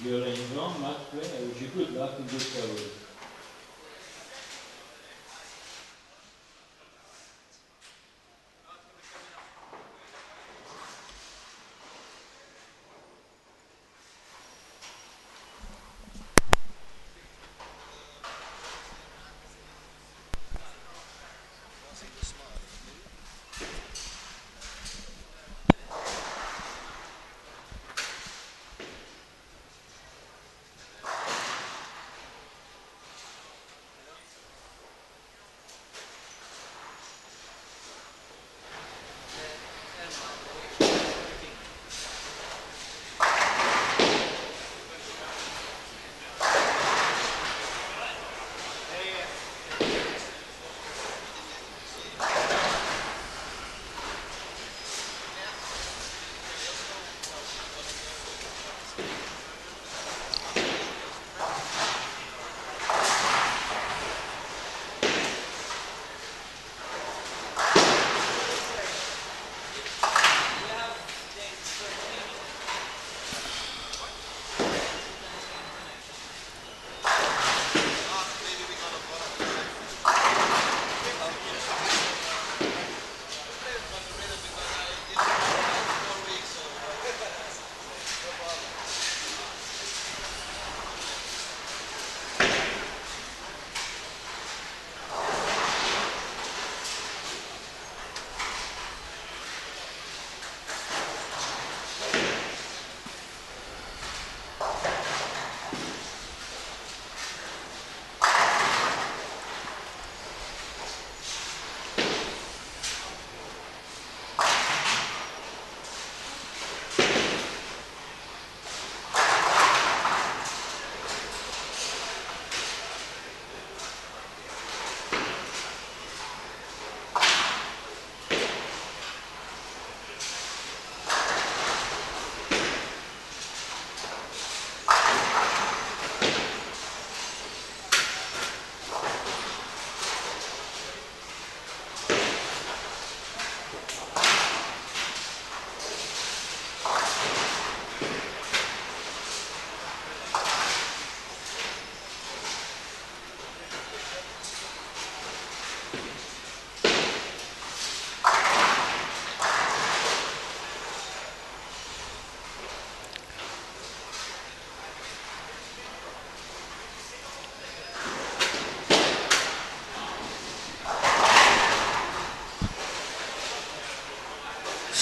Violin blanc, mat plein, j'ai good luck and good travel.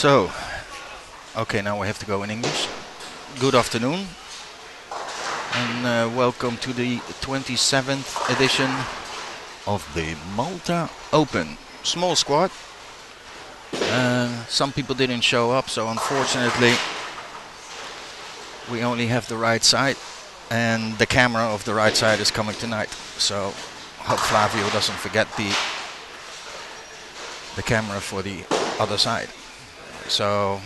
So, okay, now we have to go in English. Good afternoon, and welcome to the 27th edition of the Malta Open. Small squad. Some people didn't show up, so unfortunately we only have the right side, and the camera of the right side is coming tonight. So hope Flavio doesn't forget the camera for the other side. So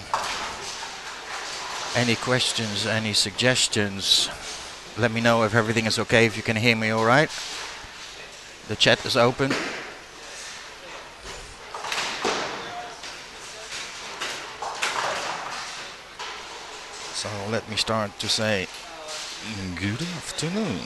any questions, any suggestions, let me know if everything is okay, if you can hear me all right. The chat is open. So let me start to say good afternoon.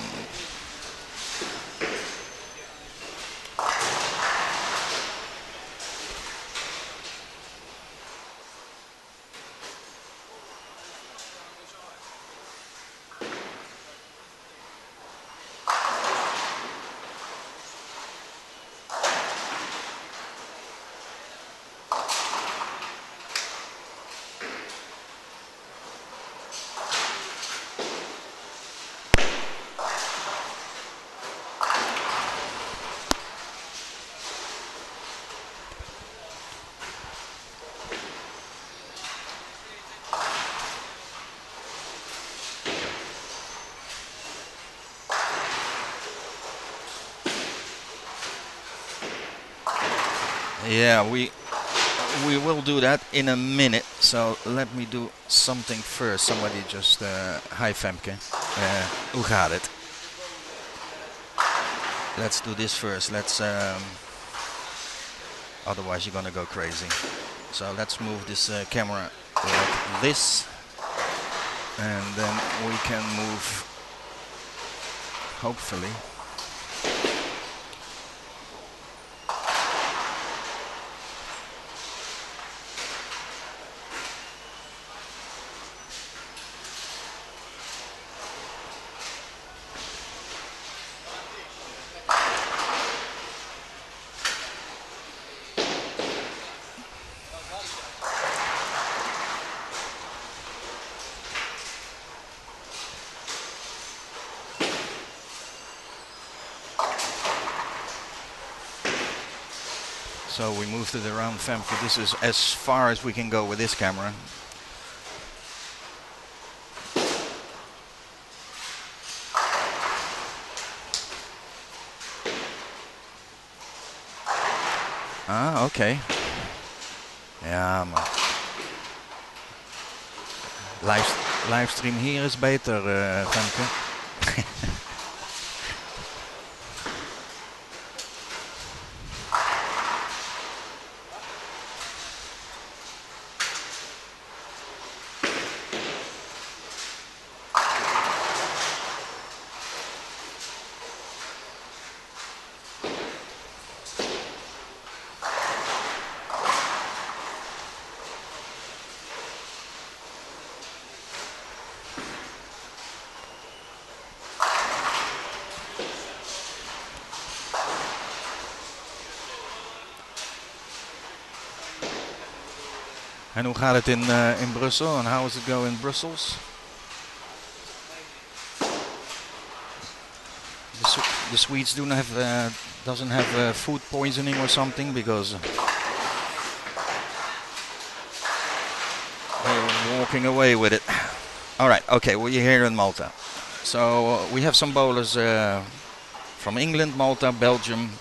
Yeah, we will do that in a minute. So let me do something first. Somebody just hi Femke. Hoe gaat het? Let's do this first. Let's otherwise you're gonna go crazy. So let's move this camera like this. and then we can move, hopefully. So we moved it around Femke. This is as far as we can go with this camera. Ah, oké. Ja, maar livestream hier is beter, Femke. En hoe gaat het in Brussel? And how is it going in Brussels? The Swedes doesn't have food poisoning or something because they're walking away with it. All right, okay, we're here in Malta. So we have some bowlers from England, Malta, Belgium,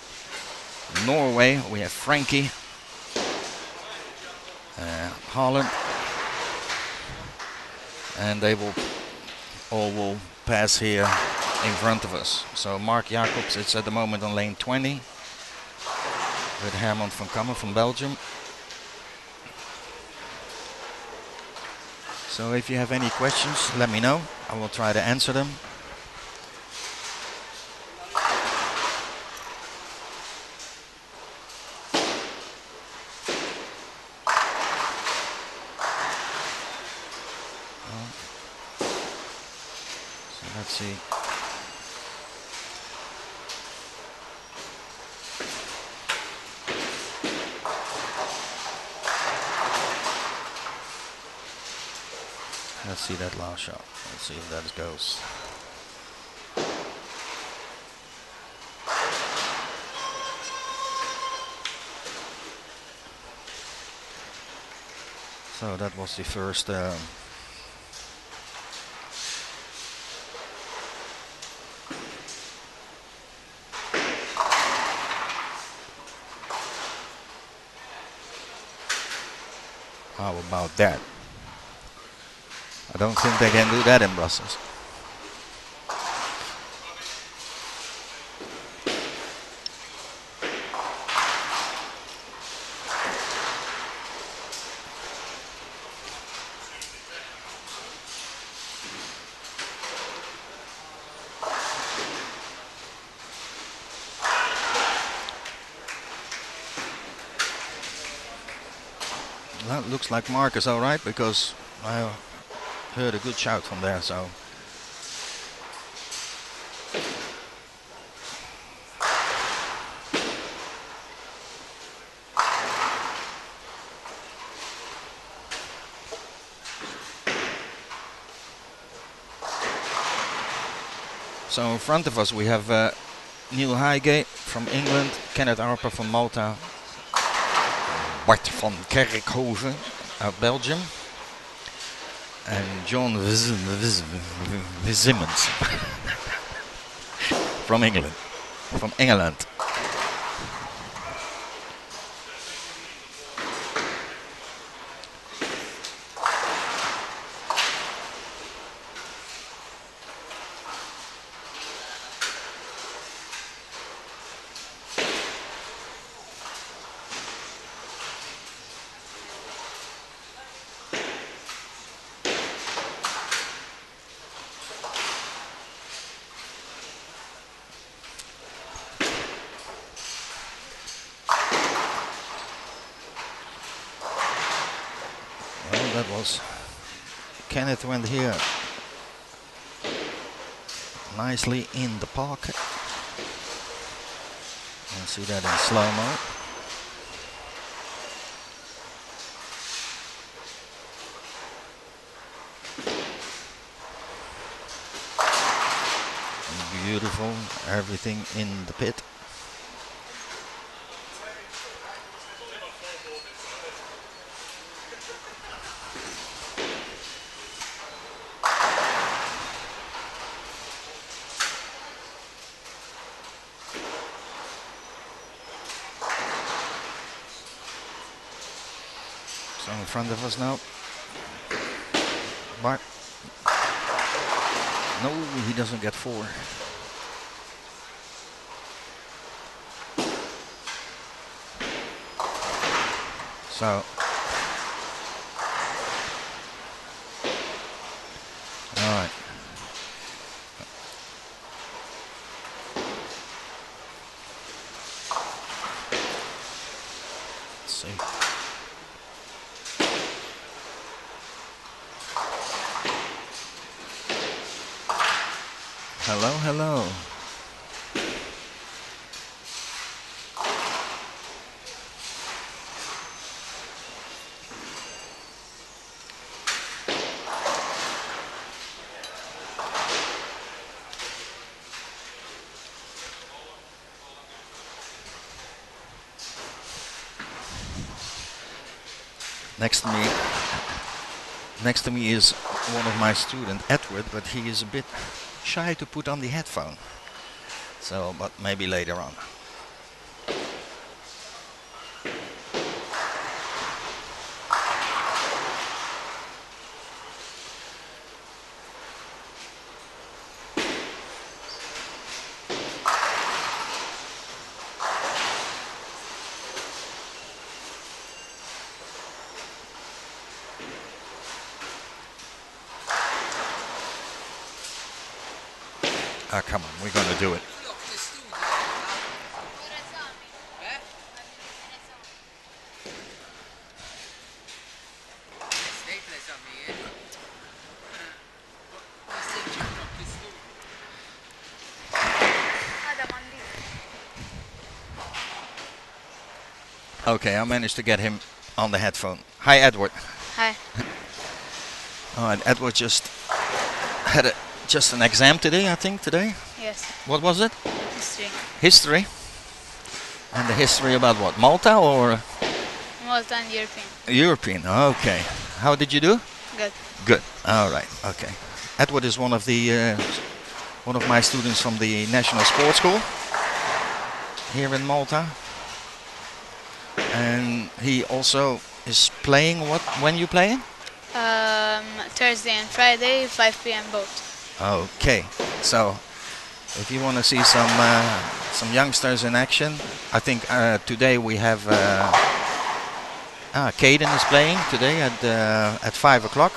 Norway. We have Frankie. Holland, and they all pass here in front of us. So Mark Jacobs is at the moment on lane 20 with Herman van Kammen from Belgium. So if you have any questions, let me know. I will try to answer them. Let's see. Let's see that last shot. Let's see if that goes. So that was the first how about that? I don't think they can do that in Brussels. Well, it looks like Mark is all right because I heard a good shout from there, so. So in front of us we have Neil Highgate from England, Kenneth Arper from Malta, Bart van Kerkhoven uit Belgium, and John Simmons from England. because Kenneth went here nicely in the pocket. You see that in slow-mo. Beautiful, everything in the pit. So in front of us now. But no, he doesn't get 4. So all right. Let's see. Hello, hello. Next to me is one of my students, Edward, but he is a bit shy to put on the headphone. So, but maybe later on. Ah, come on, we're gonna do it. Okay, I managed to get him on the headphone. Hi, Edward. Hi. All right, Edward just had just an exam today, I think, today. Yes. What was it? History. History. And the history about what? Malta or? Malta and European. European, okay. How did you do? Good. Good, all right, okay. Edward is one of my students from the National Sports School here in Malta. And he also is playing when you playing? Thursday and Friday, 5 p.m. both. Okay, so if you want to see some youngsters in action, I think today we have Caden is playing today at 5 o'clock.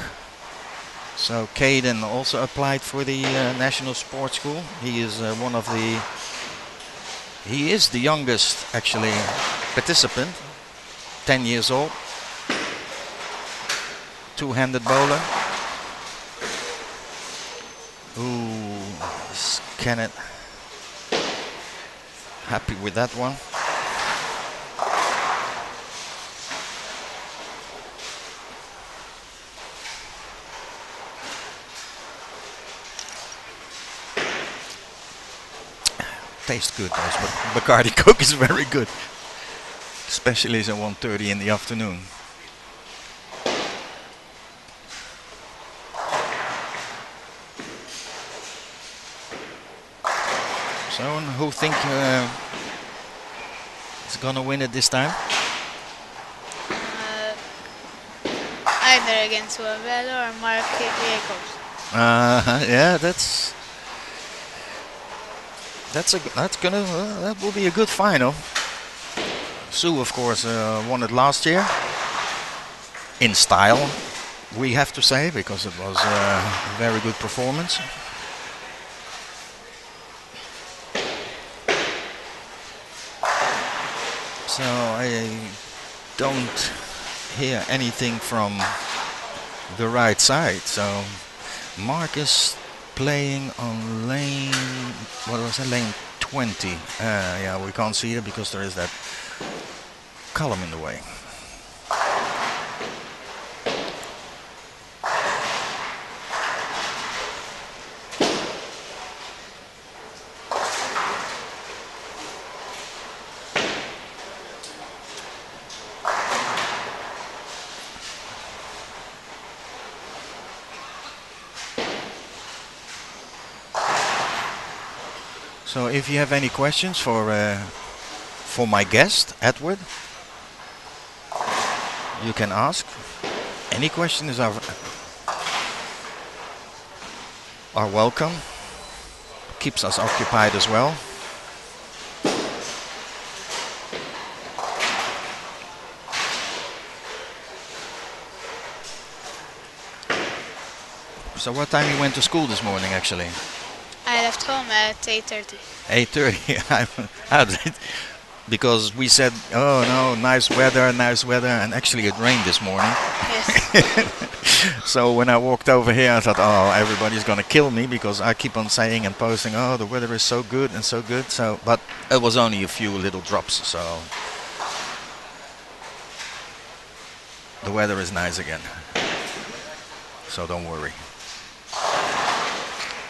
So Caden also applied for the National Sports School. He is he is the youngest actually participant, 10 years old, two-handed bowler. Ooh, is Kenneth happy with that one? Tastes good, those Bacardi Coke is very good, especially at 1:30 in the afternoon. So, who think is gonna win it this time? Either against Wabello or Mark Jacobs. Yeah, that will be a good final. Sue, of course, won it last year in style, we have to say, because it was a very good performance. So I don't hear anything from the right side. So Mark is playing on lane, what was it, lane 20. Yeah, we can't see it because there is that column in the way. So if you have any questions for my guest, Edward, you can ask. Any questions are welcome. Keeps us occupied as well. So what time you went to school this morning actually? I left home at 8:30. 8:30. Because we said, oh no, nice weather, and actually it rained this morning. Yes. So when I walked over here, I thought, oh, everybody's gonna kill me because I keep on saying and posting, oh, the weather is so good and so good. So, but it was only a few little drops, so the weather is nice again. So don't worry.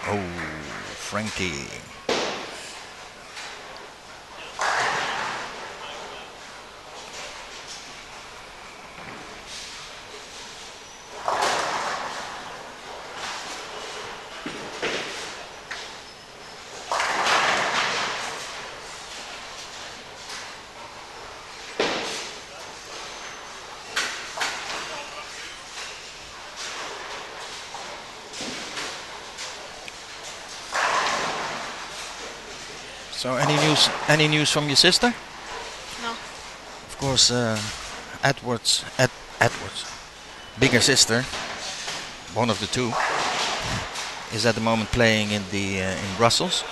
Oh, Frankie. So any news from your sister? No. Of course, Edward's bigger sister, one of the two, is at the moment playing in Brussels.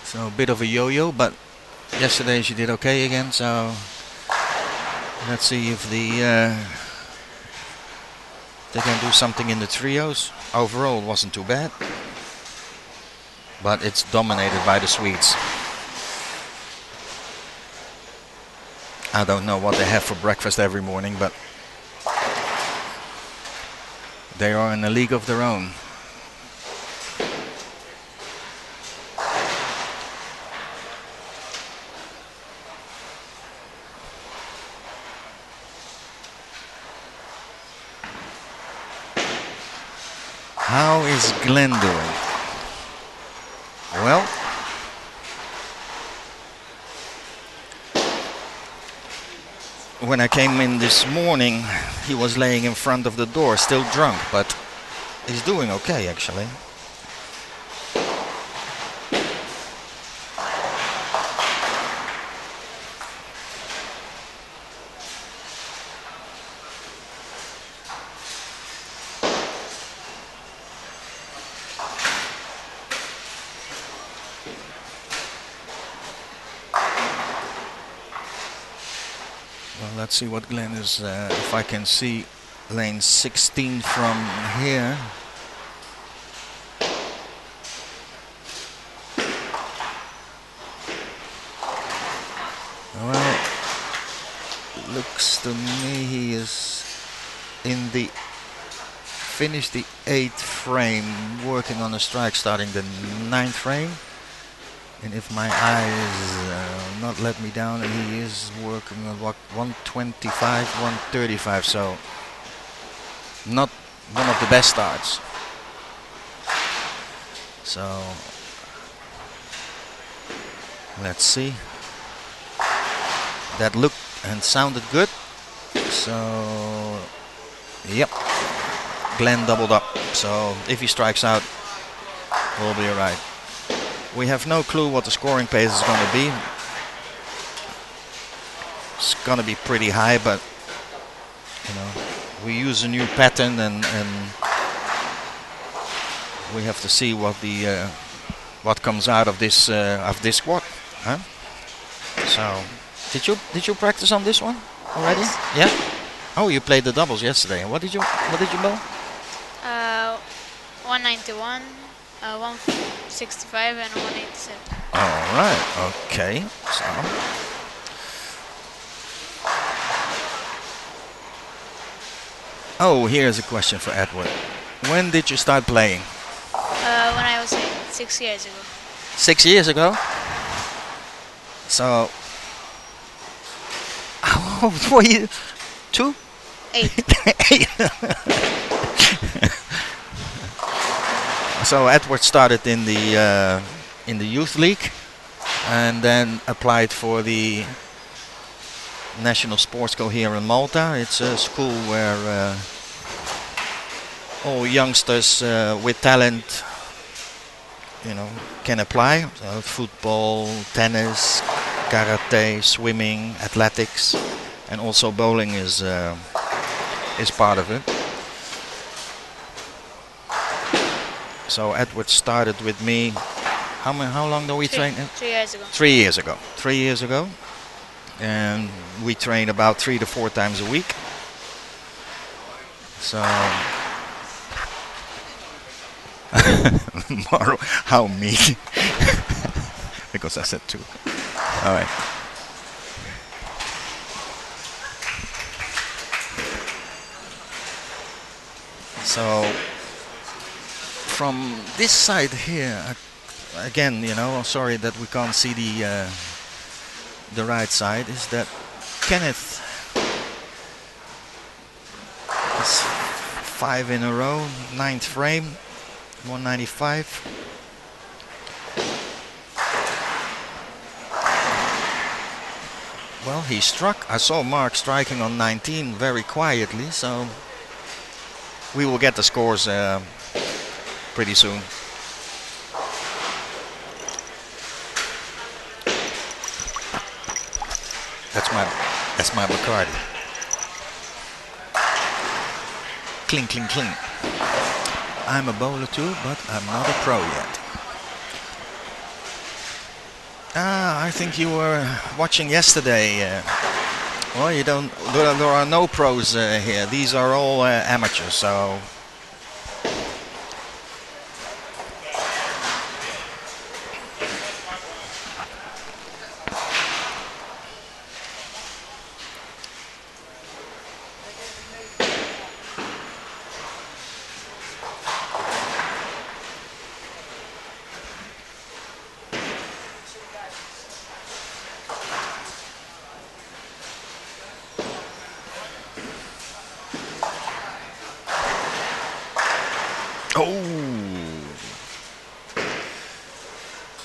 So a bit of a yo-yo, but yesterday she did okay again. So let's see if they can do something in the trios. Overall, it wasn't too bad. But it's dominated by the Swedes. I don't know what they have for breakfast every morning, but they are in a league of their own. How is Glenn doing? Well, when I came in this morning, he was laying in front of the door, still drunk, but he's doing okay actually. Let's see what Glenn is, if I can see lane 16 from here. Well, looks to me he is in the finished the 8th frame, working on a strike starting the 9th frame. And if my eyes not let me down, he is working on what, 125, 135, so not one of the best starts. So let's see. That looked and sounded good. So yep, Glenn doubled up. So if he strikes out, we'll be alright. We have no clue what the scoring pace is going to be. It's going to be pretty high, but you know, we use a new pattern, and we have to see what the what comes out of this squad, huh? So, did you practice on this one already? Yes. Yeah. Oh, you played the doubles yesterday. What did you bowl? 191, 165, and 187. All right. Okay. So. Oh, here's a question for Edward. When did you start playing? When I was 6 years ago. 6 years ago? So, how old were you? 2? 8. 8. So Edward started in the youth league, and then applied for the National Sports School here in Malta. It's a school where all youngsters with talent, can apply. So football, tennis, karate, swimming, athletics, and also bowling is part of it. So Edward started with me. How long do we train? 3 years ago. 3 years ago. 3 years ago, and we train about 3 to 4 times a week. So. Maro, how me? Because I said 2. All right. So from this side here, again, sorry that we can't see the right side. Is that Kenneth is 5 in a row, 9th frame. 195. Well, he struck. I saw Mark striking on 19 very quietly, so we will get the scores pretty soon. That's my Bacardi. Clink, clink, clink. I'm a bowler too, but I'm not a pro yet. I think you were watching yesterday. Well, you don't. There are no pros here. These are all amateurs. So.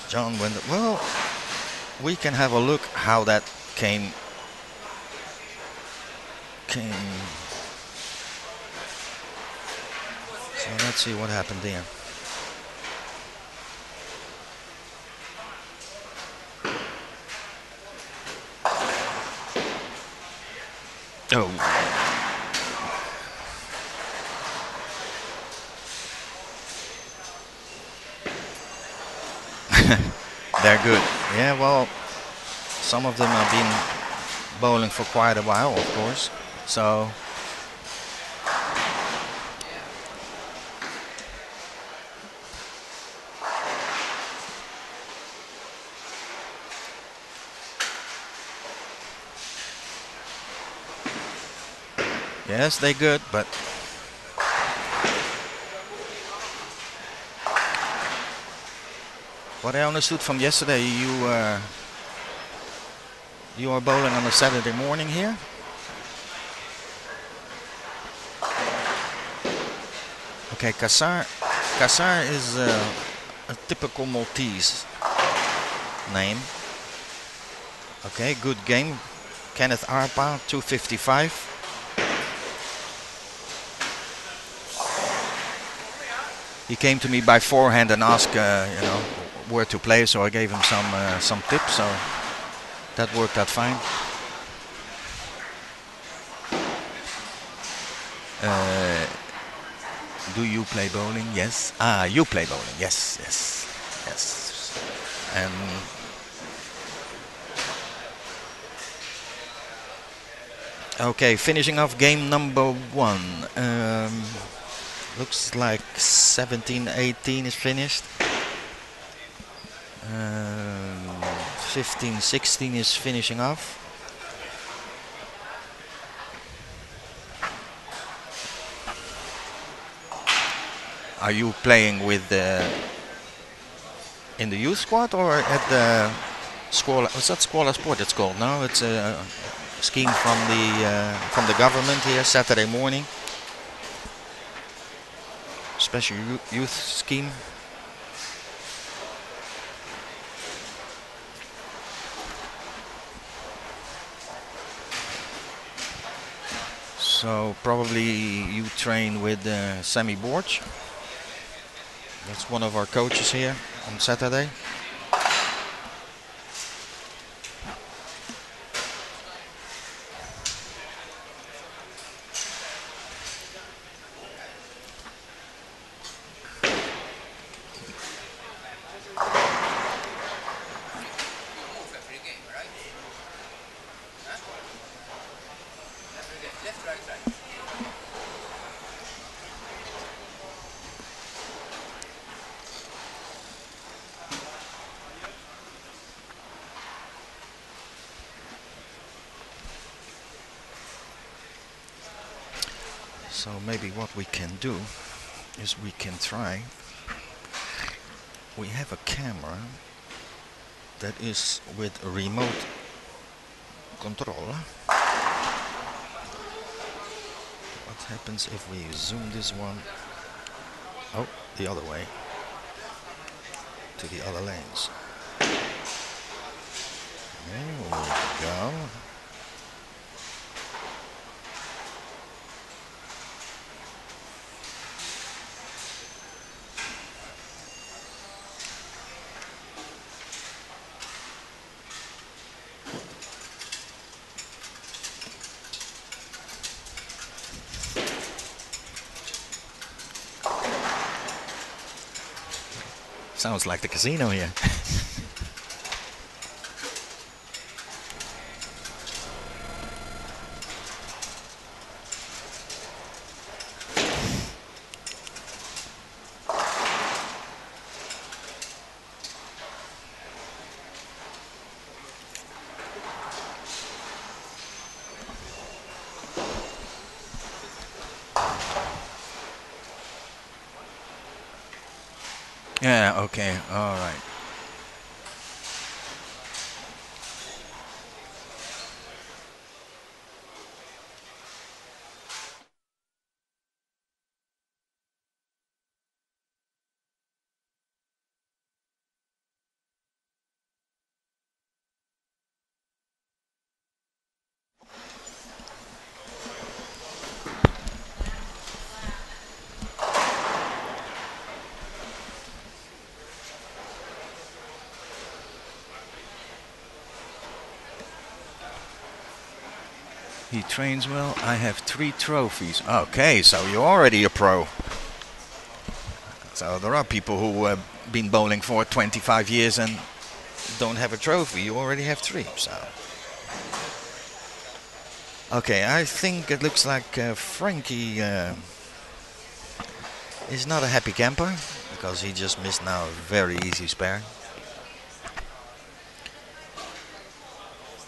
John went. Well, we can have a look how that came. So let's see what happened there. Oh. They're good. Yeah, well, some of them have been bowling for quite a while, of course. So. Yes, they're good, but. What I understood from yesterday, you are bowling on a Saturday morning here. Okay, Kassar is a typical Maltese name. Okay, good game. Kenneth Arpa, 255. He came to me by forehand and asked, where to play, so I gave him some tips, so that worked out fine. Do you play bowling? Yes. You play bowling? Yes. And Okay, finishing off game number 1. Looks like 17-18 is finished. 15-16 is finishing off. Are you playing with in the youth squad or at the Squala? What's that Squala Sport? It's called now. It's a scheme from the government here. Saturday morning, special youth scheme. So probably you train with Sammy Borch. That's one of our coaches here on Saturday. So maybe what we can do is we can try. We have a camera that is with a remote control. What happens if we zoom this one? Oh, the other way. To the other lanes. There we go. Sounds like the casino here. Yeah, okay, all right. He trains well. I have 3 trophies. Okay, so you're already a pro. So there are people who have been bowling for 25 years and don't have a trophy. You already have 3. So. Okay, I think it looks like Frankie is not a happy camper because he just missed now a very easy spare.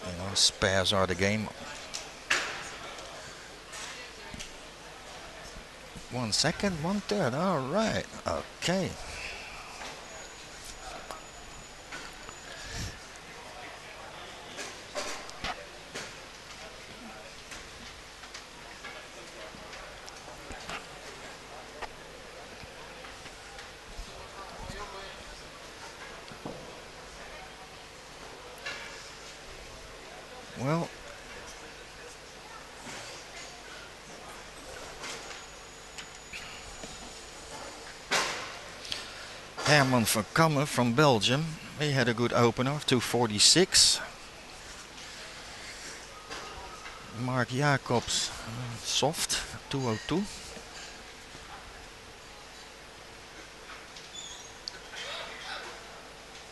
You know, spares are the game. 1 second, 1/3. All right. Okay. Well, Herman van Kammen from Belgium, he had a good opener of 246. Mark Jacobs, soft, 202.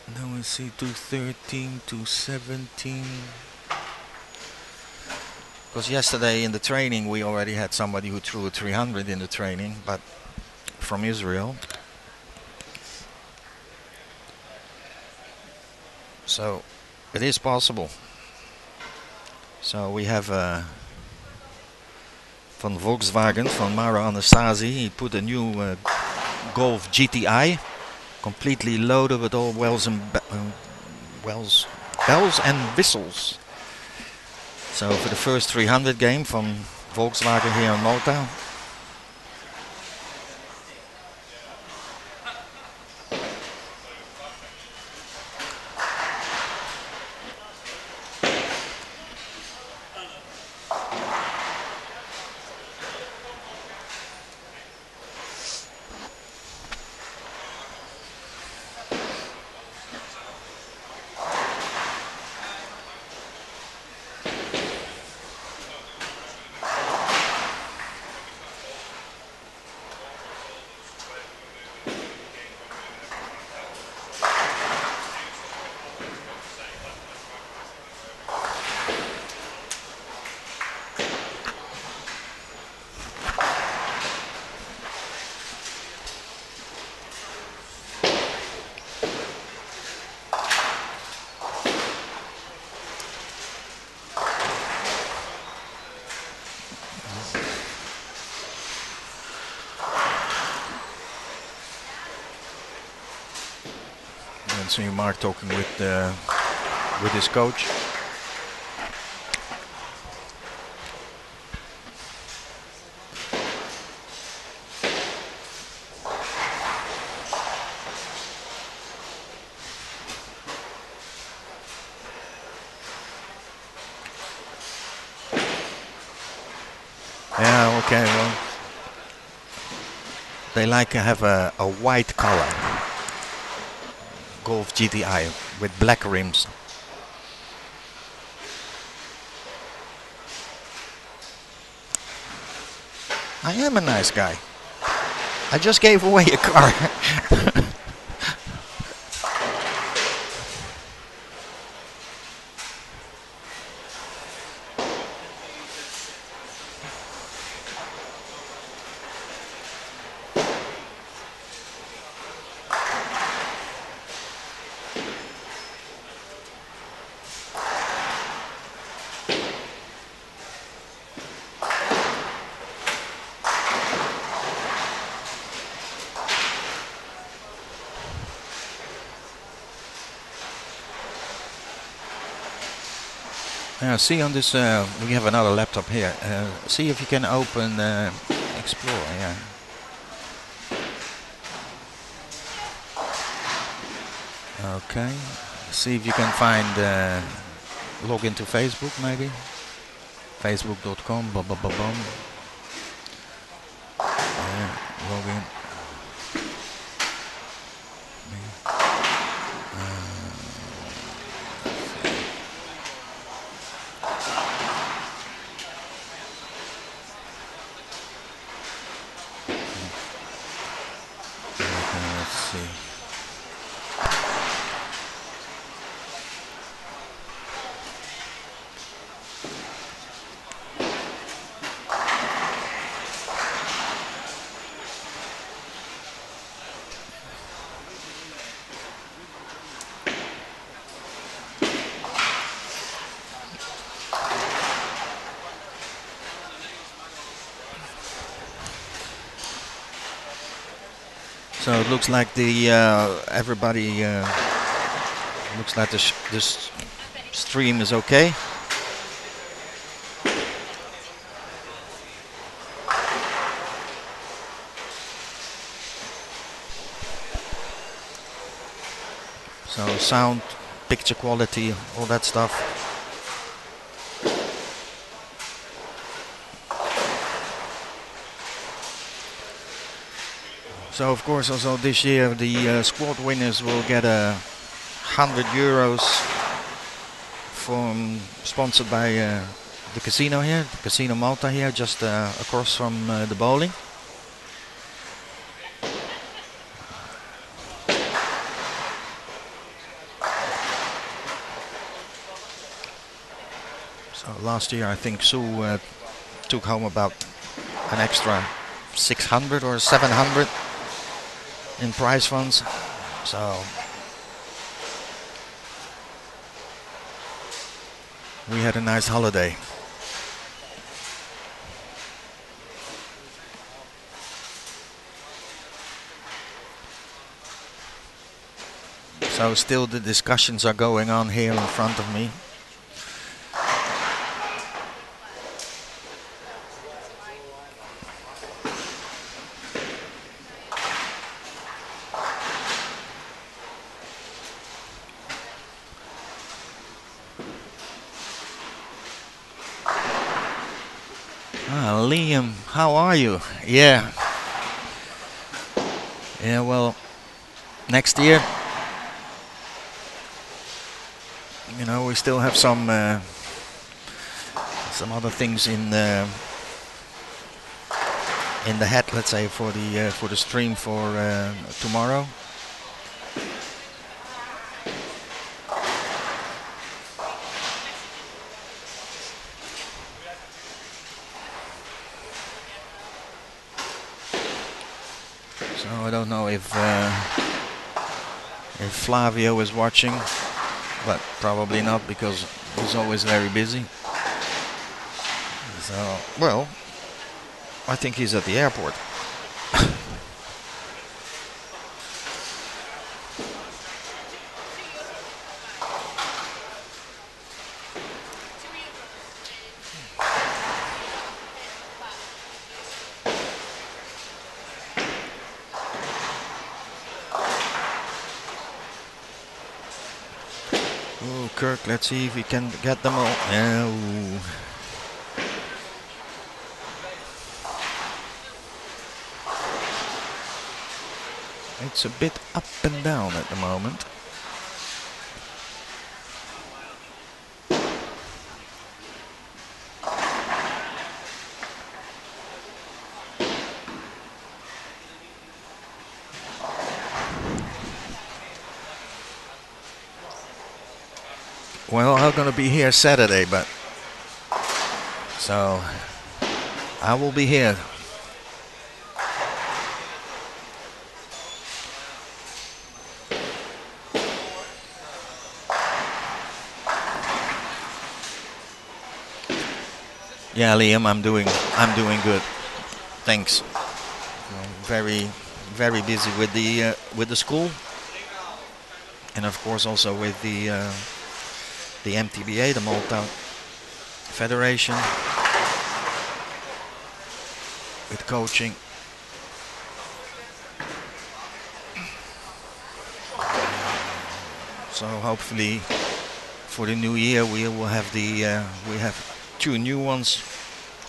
Then we see 213, 217. Because yesterday in the training we already had somebody who threw a 300 in the training, but from Israel. So it is possible. So we have from Volkswagen, from Maro Anastasi, he put a new Golf GTI, completely loaded with all bells and whistles. So for the first 300 game from Volkswagen here in Malta. And see Mark talking with his coach. Yeah, okay, well, they like to have a white color Golf GTI with black rims. I am a nice guy. I just gave away a car. See on this, we have another laptop here. See if you can open Explorer. Yeah. Okay. See if you can find log into Facebook maybe. Facebook.com. Bum, bum, bum, bum. Log in. So it looks like the everybody looks like this stream is okay. So sound, picture quality, all that stuff. So of course also this year the squad winners will get €100 from sponsored by the casino here, the Casino Malta here, just across from the bowling. So Last year I think Sue took home about an extra 600 or 700 in prize funds. So we had a nice holiday. So still the discussions are going on here in front of me. Liam, how are you? Yeah. Yeah, well, next year, you know, we still have some other things in the head, let's say, for the stream for tomorrow. So I don't know if Flavio is watching, but probably not because he's always very busy. So, well, I think he's at the airport. Oh, Kirk, let's see if we can get them all. Oh. It's a bit up and down at the moment. Well, I'm gonna be here Saturday, but so I will be here. Yeah, Liam, I'm doing good. Thanks. Very busy with the school, and of course also with the MTBA, the Malta Federation, with coaching. So hopefully for the new year we will have we have 2 new ones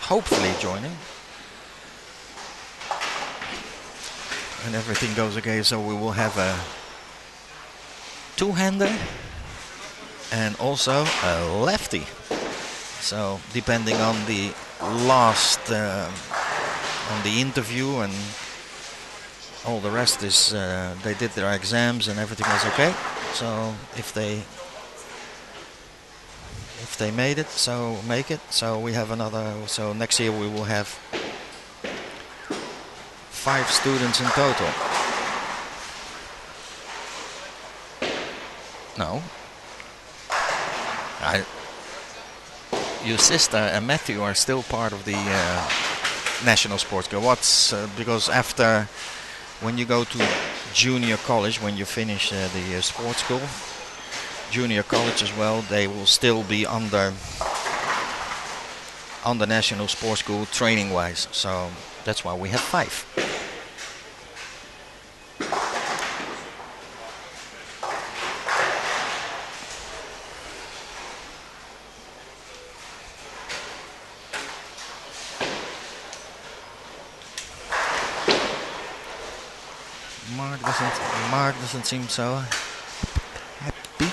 hopefully joining, and everything goes okay, so we will have a 2-hander and also a lefty. So depending on the last on the interview and all the rest is they did their exams and everything was okay. So if they made it, so make it. So we have another. So next year we will have 5 students in total. No. Your sister and Matthew are still part of the National Sports Girl. What's because after when you go to junior college, when you finish the sports school, junior college as well, they will still be under National Sports School training wise. So that's why we have 5. Mark doesn't seem so happy.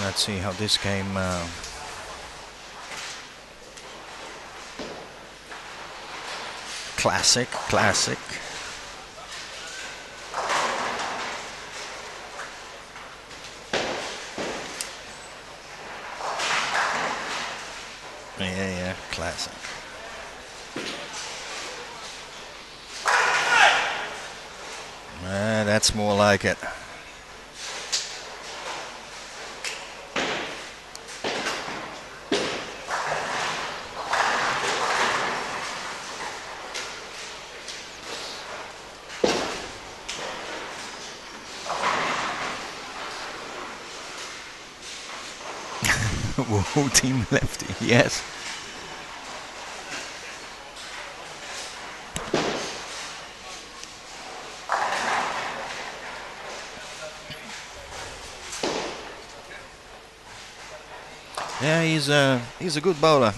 Let's see how this game. Classic. Yeah, classic. That's more like it. Whoa, team lefty, yes. Yeah, he's a good bowler.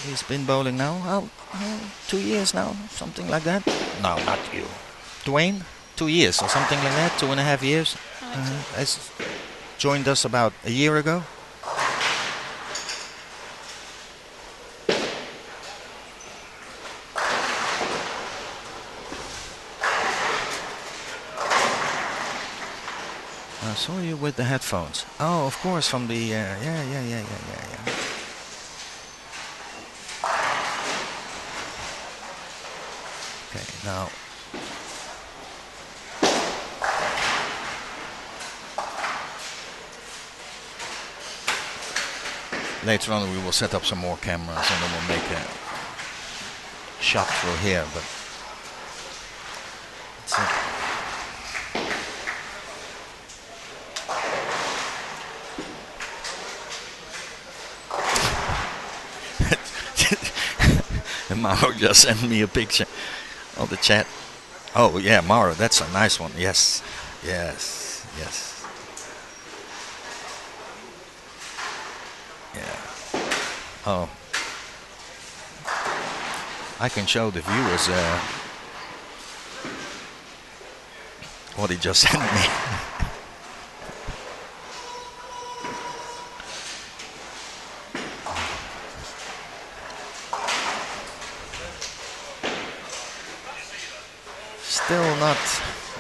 He's been bowling now, 2 years now, something like that. No, not you. Dwayne, 2 years or something like that, 2.5 years. Has joined us about a year ago. I saw you with the headphones. Oh, of course, from the yeah. Okay, now. Later on we will set up some more cameras and then we'll make a shot through here, but and Mauro just sent me a picture of the chat. Oh yeah, Mauro, that's a nice one. Yes. Yeah. Oh, I can show the viewers what he just sent me.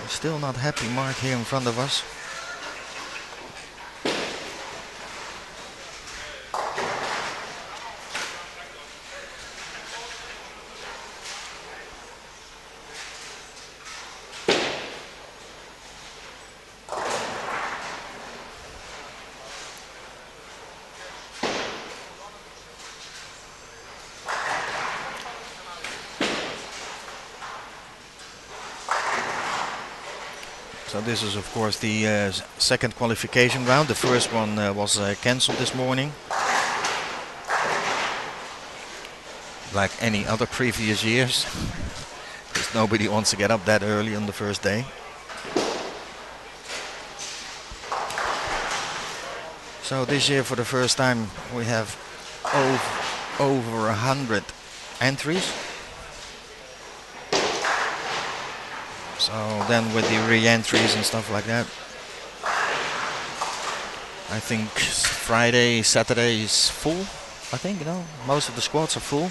Still not happy mark here in front of us. So this is of course the second qualification round. The first one was cancelled this morning, like any other previous years, because nobody wants to get up that early on the first day. So this year for the first time we have over 100 entries. So then with the re-entries and stuff like that, I think Friday, Saturday is full. I think, most of the squads are full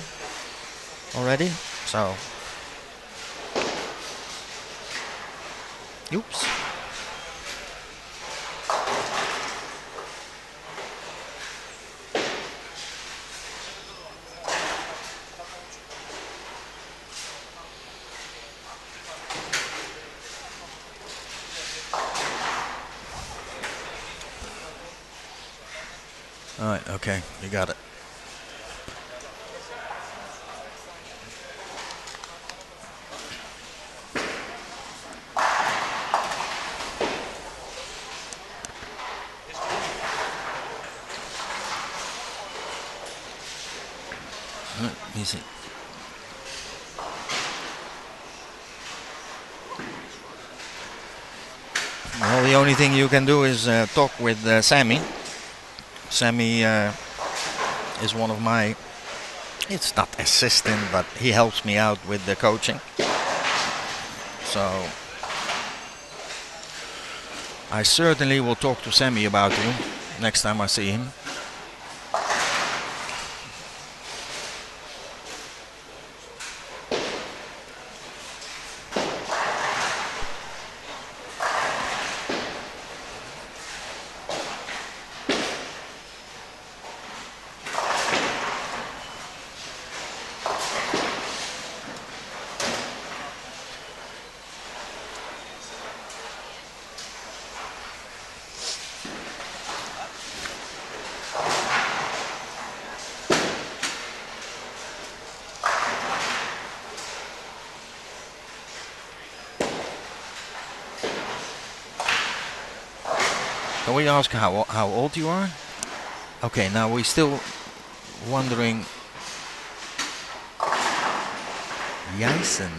already. So, oops. Alright, okay, you got it. Easy. Well, the only thing you can do is talk with Sammy. Sammy is one of my, it's not assistant, but he helps me out with the coaching. So I certainly will talk to Sammy about you next time I see him. Can we ask how old you are? Okay, now we're still wondering. Wysen,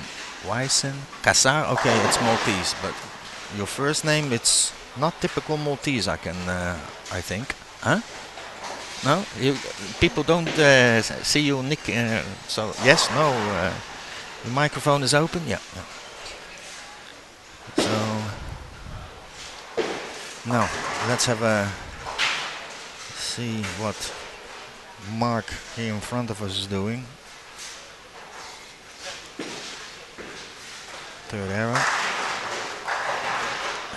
Kassar. Okay, it's Maltese, but your first name, it's not typical Maltese. I think, huh? No, people don't see you, Nick. So yes, no. The microphone is open. Yeah. So now let's have a see what Mark here in front of us is doing. Third arrow.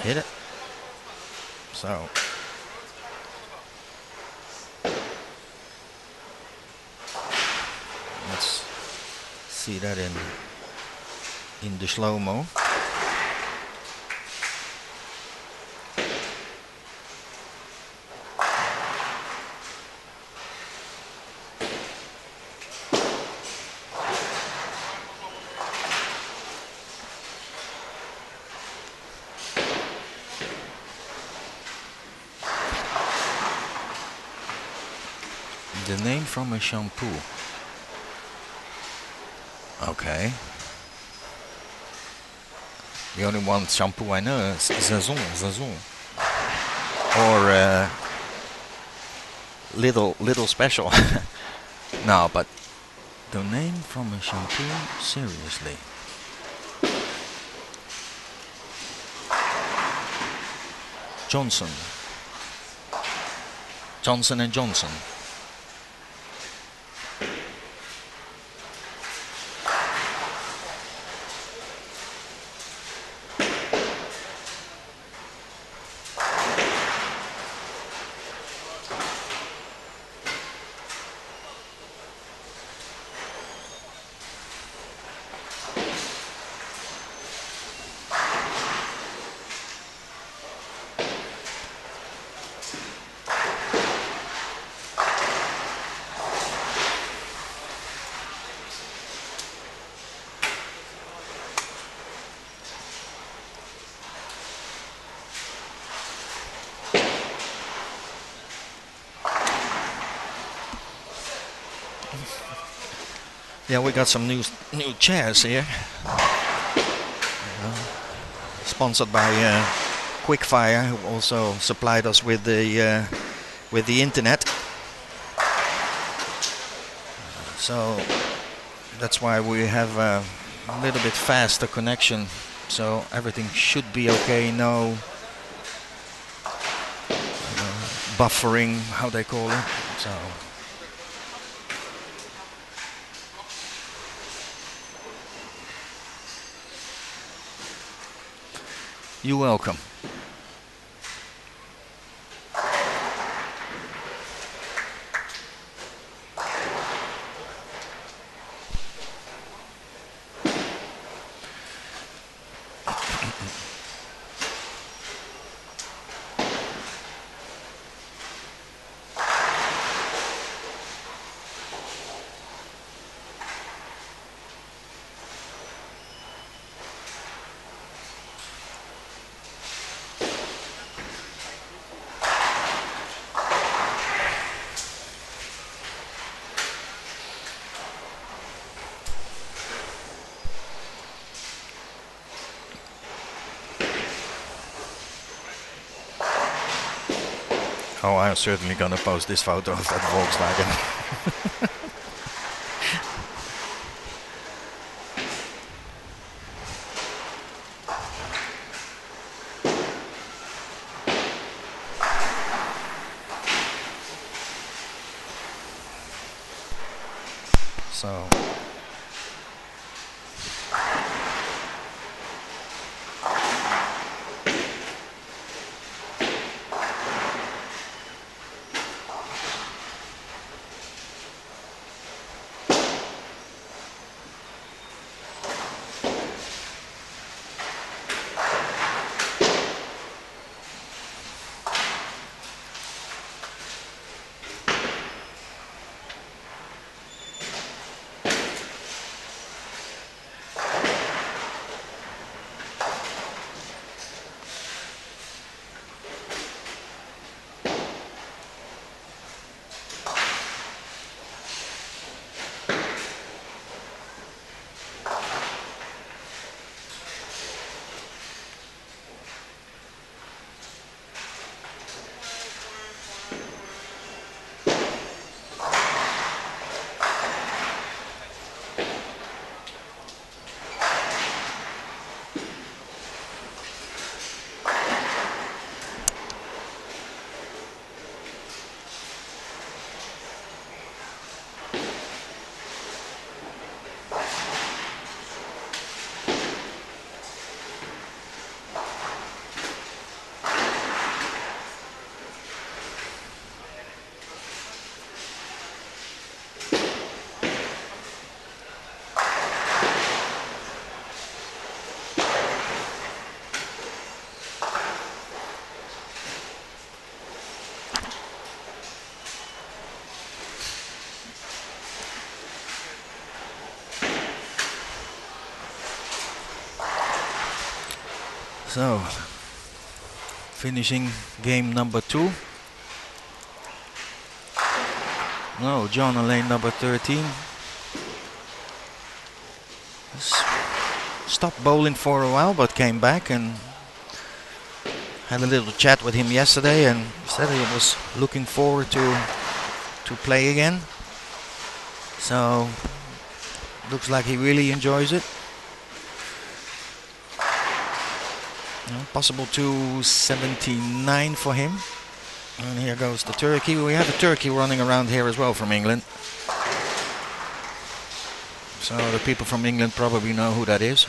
Hit it. So let's see that in the slow-mo. The name from a shampoo. Okay. The only one shampoo I know is Zazon. Or Little Special. No, but the name from a shampoo, seriously. Johnson & Johnson. Yeah, we got some new chairs here. Sponsored by Quickfire, who also supplied us with the internet. So that's why we have a little bit faster connection. So everything should be okay. No buffering, how they call it. So. You're welcome. Oh, I'm certainly gonna post this photo of that Volkswagen. So finishing game number 2. No, John on lane number 13. Stopped bowling for a while, but came back and had a little chat with him yesterday, and said he was looking forward to play again. So looks like he really enjoys it. Possible 279 for him. And here goes the turkey. We have a turkey running around here as well from England. So the people from England probably know who that is.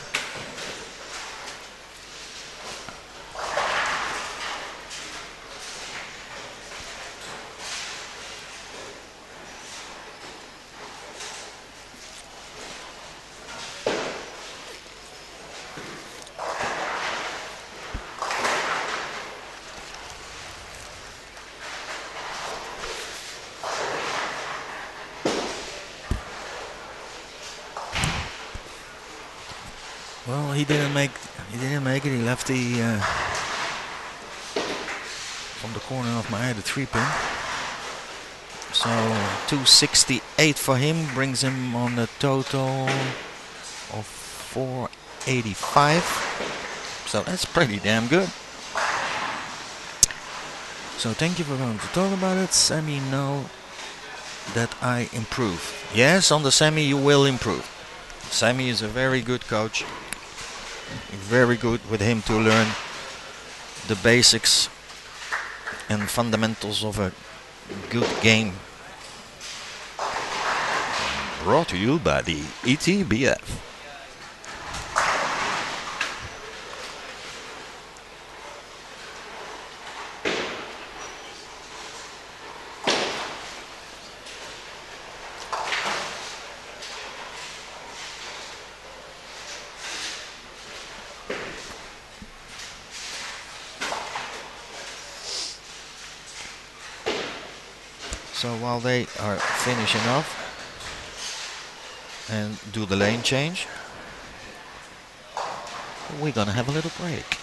Well, he didn't make it. He left the from the corner of my eye, the 3-pin. So 268 for him brings him on a total of 485. So that's pretty damn good. So thank you for going to talk about it. Semi, know that I improve. Yes, on the semi you will improve. Sammy is a very good coach. Very good with him to learn the basics and fundamentals of a good game. Brought to you by the ETBF. So while they are finishing off and do the lane change, we're gonna have a little break.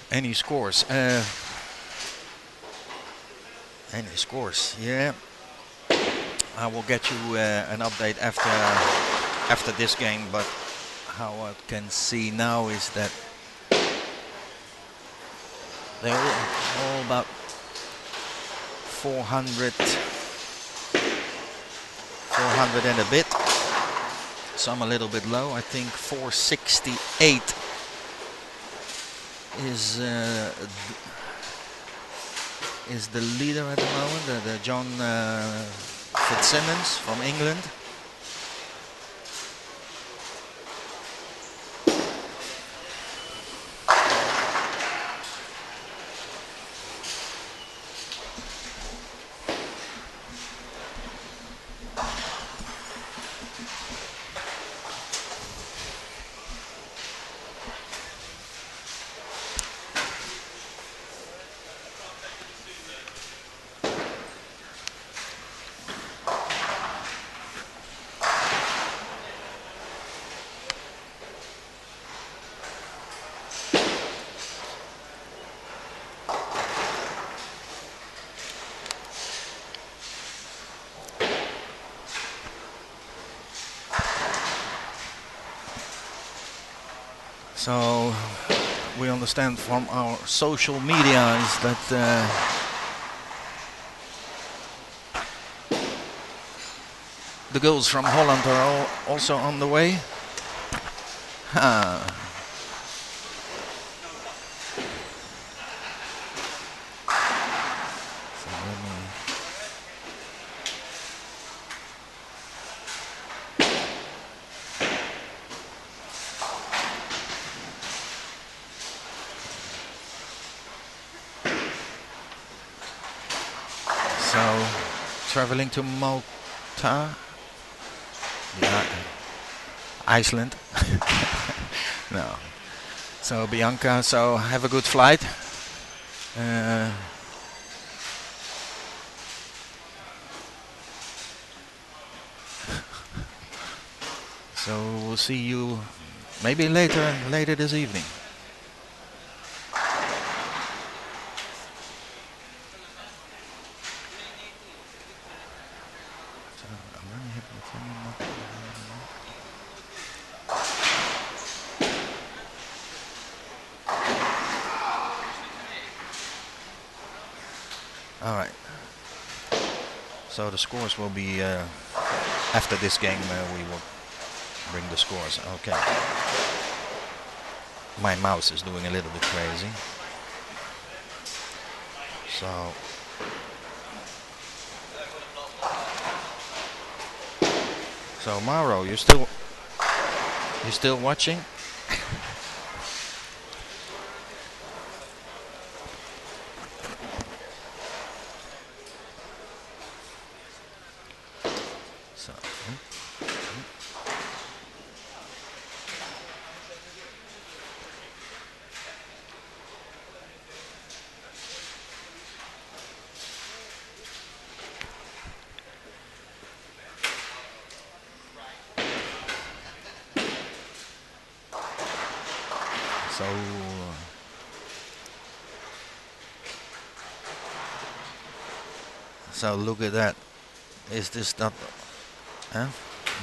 Any scores? Any scores? Yeah. I will get you an update after this game, but how I can see now is that they're all about 400 and a bit. Some a little bit low. I think 468 is the leader at the moment, the John Fitzsimmons from England. So we understand from our social media is that the girls from Holland are also on the way. So traveling to Malta, yeah, Iceland. No. So Bianca, so have a good flight. So we'll see you maybe later this evening. All right. So the scores will be after this game. We will bring the scores. Okay. My mouse is doing a little bit crazy. So Mauro, you still watching? So look at that. Is this not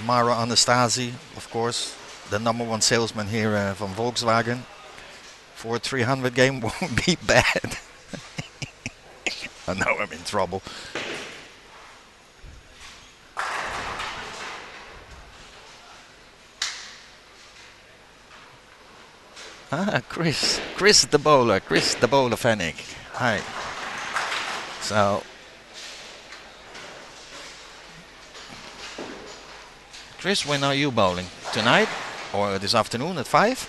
Mara Anastasi, of course, the #1 salesman here from Volkswagen. For a 300 game won't be bad. I know I'm in trouble. Chris the bowler Fennec. Hi. So Chris, when are you bowling? Tonight or this afternoon at 5?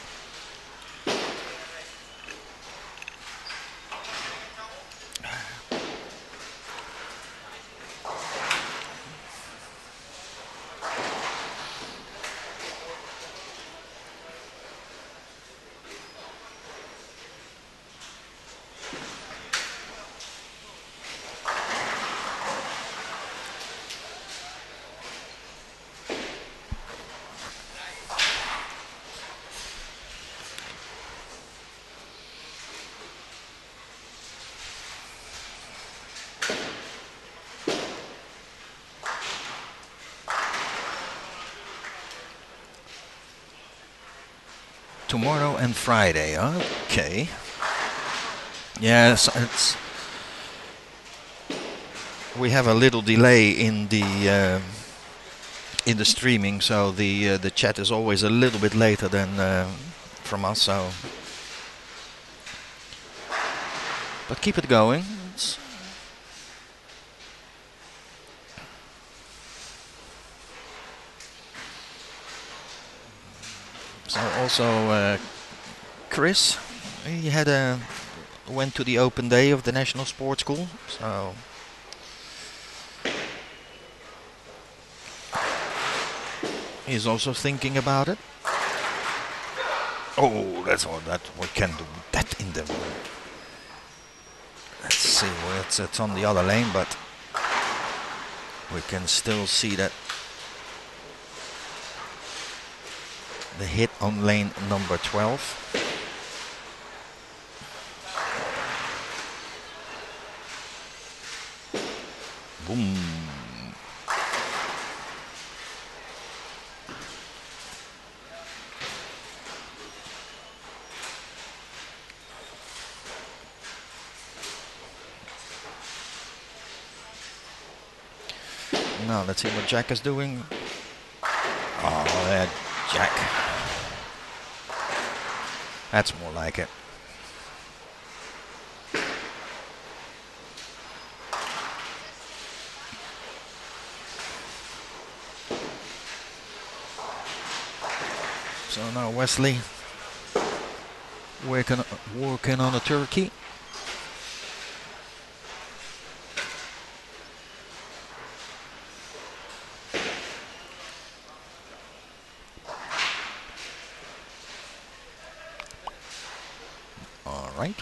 Tomorrow and Friday. Okay. Yes, we have a little delay in the streaming, so the chat is always a little bit later than from us. So, but keep it going. So also Chris, he went to the open day of the National Sports School. So he's also thinking about it. Oh, that's all that we can do. That in the. Let's see, well, it's on the other lane, but we can still see that the hit on lane number 12. Boom. Now let's see what Jack is doing. Oh, that Jack. That's more like it. So now Wesley working on a turkey. All right.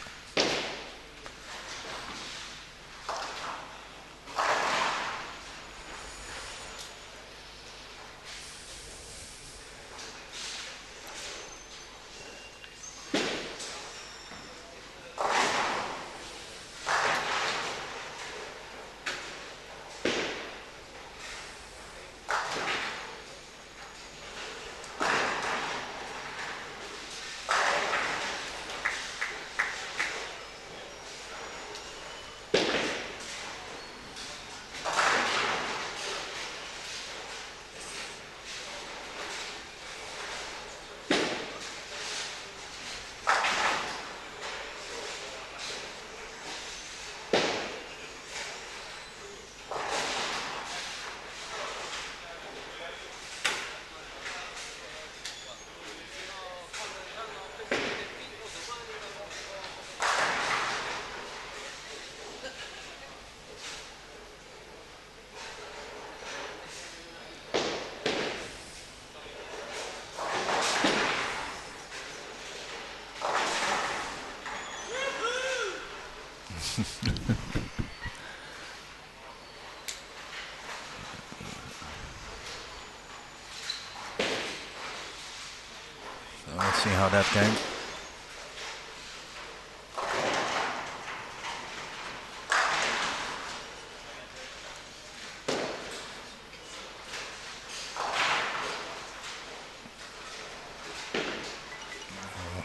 Let's see how that came.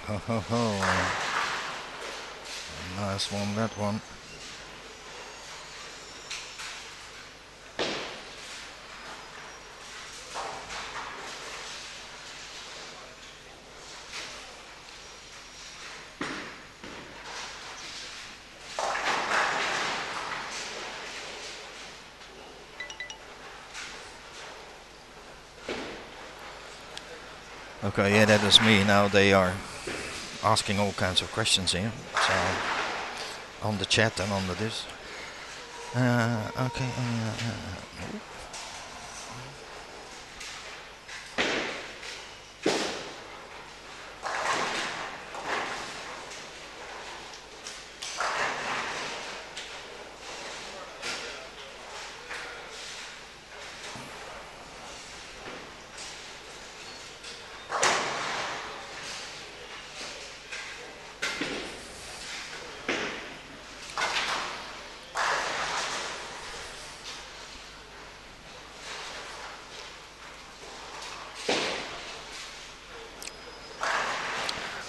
Ho, ho, ho. Nice one, that one. Okay, yeah, that is me. Now they are asking all kinds of questions here. So on the chat and on the this. Okay.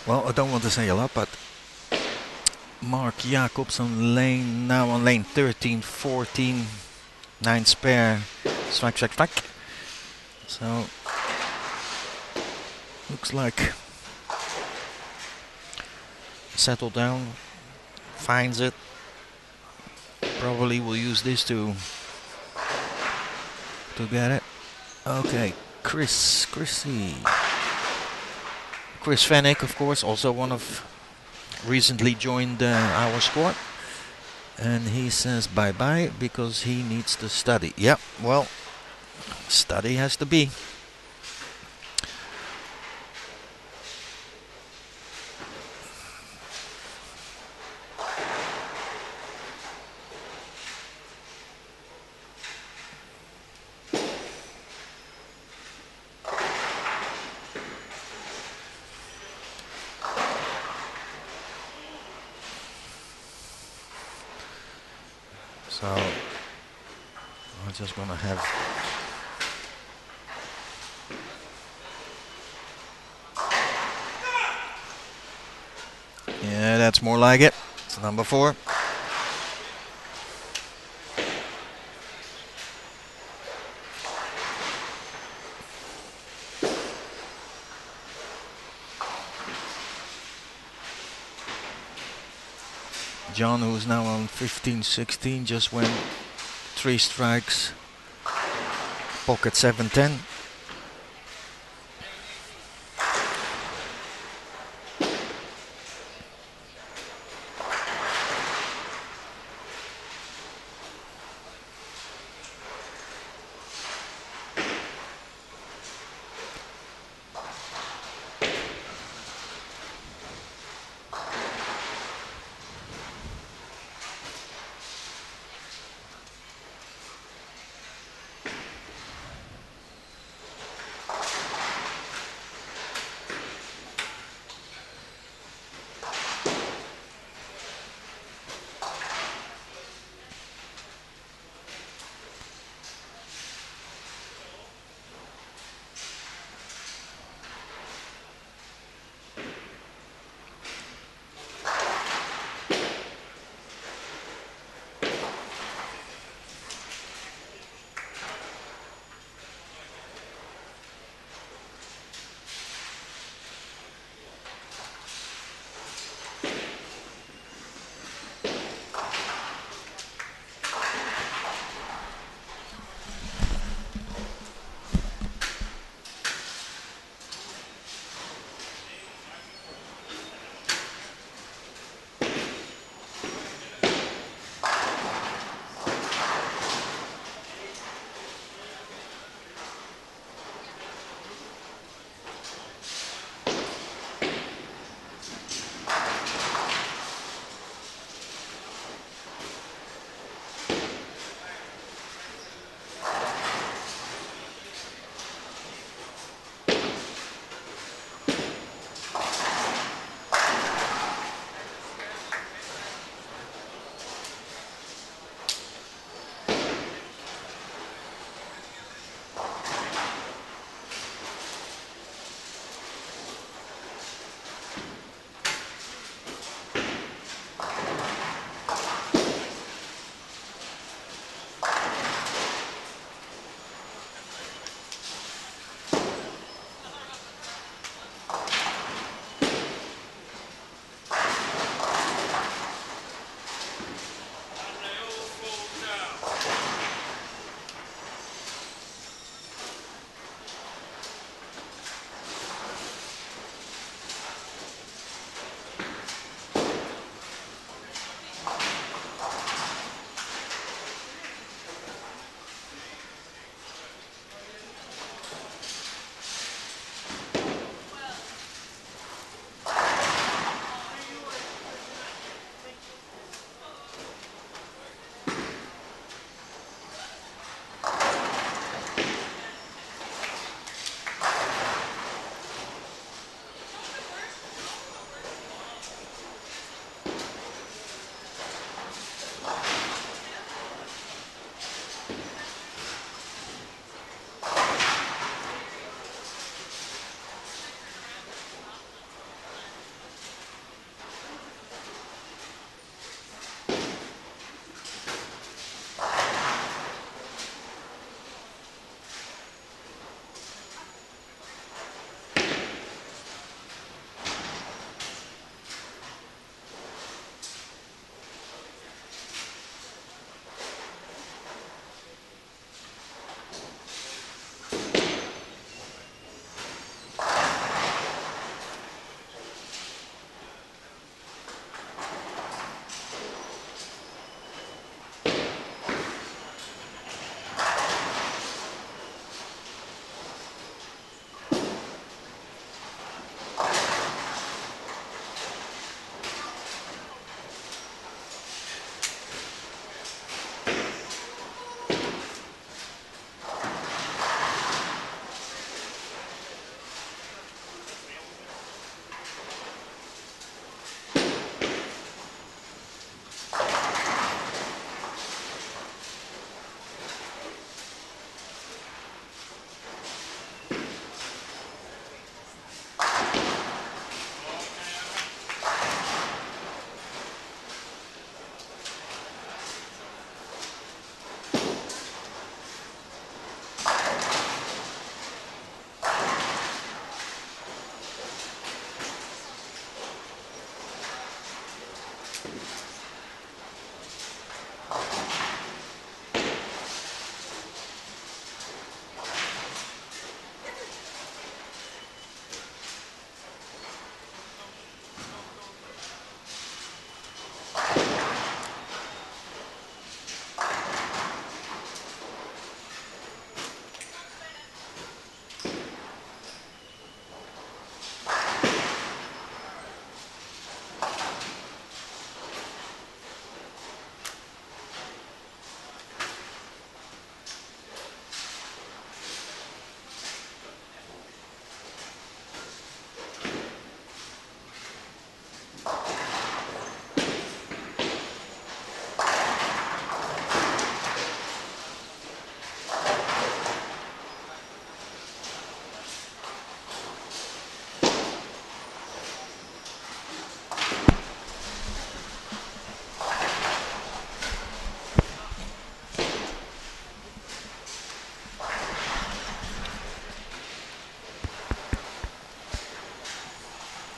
well, I don't want to say a lot, but Mark Jacobs on lane, now on lane 13, 14, 9 spare, strike, strike, strike. So, looks like settle down, finds it, probably will use this to get it. Okay, Chris Fennick, of course, also one of recently joined our squad, and he says bye-bye because he needs to study. Yeah, well, study has to be. So I'm just gonna have yeah, that's more like it. It's number 4. John, who's now on 15-16, just went 3 strikes, pocket 7-10.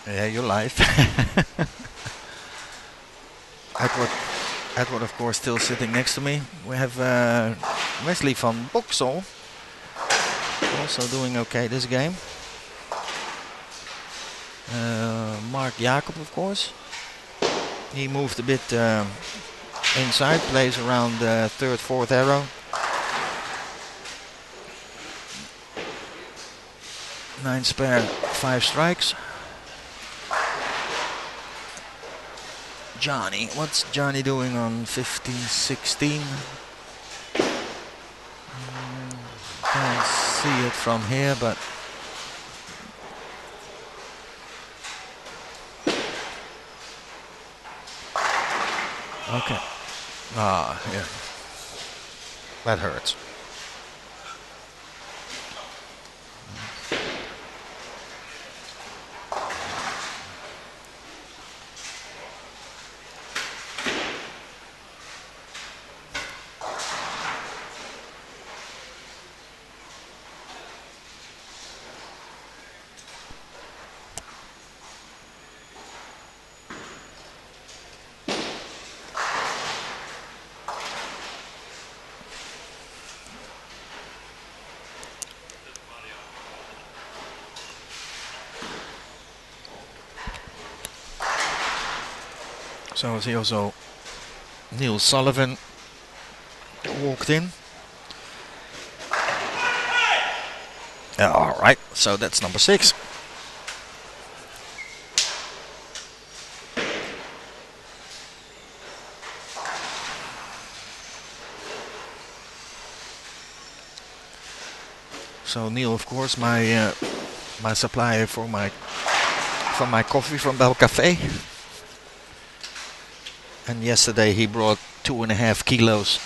Yeah, you're live. Edward, of course, still sitting next to me. We have Wesley van Boxel, also doing okay this game. Mark Jacob, of course. He moved a bit inside, plays around the third, fourth arrow. 9 spare, 5 strikes. Johnny, what's Johnny doing on 15, 16? Can't see it from here, but okay. Ah, yeah. That hurts. So as he also Neil Sullivan walked in. All right, so that's number 6. So Neil, of course, my my supplier for my coffee from Bell Cafe. And yesterday he brought 2.5 kilos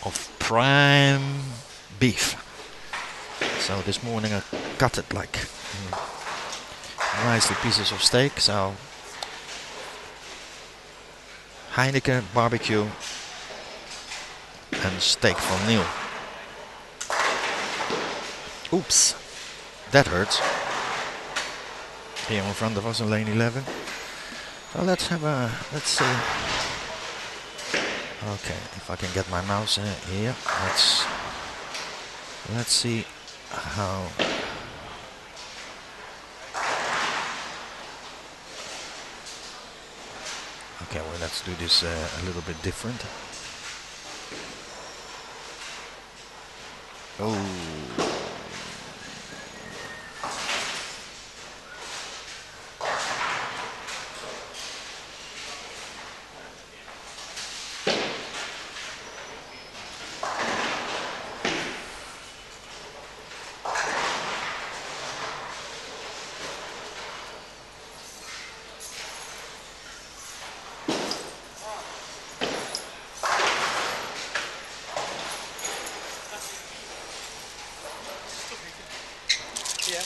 of prime beef. So this morning I cut it like nicely pieces of steak. So Heineken, barbecue and steak from Neil. Oops, that hurts. Here in front of us in lane 11. So let's see. Okay, if I can get my mouse in here, let's see how. Okay, well, let's do this a little bit different. Oh. Yeah,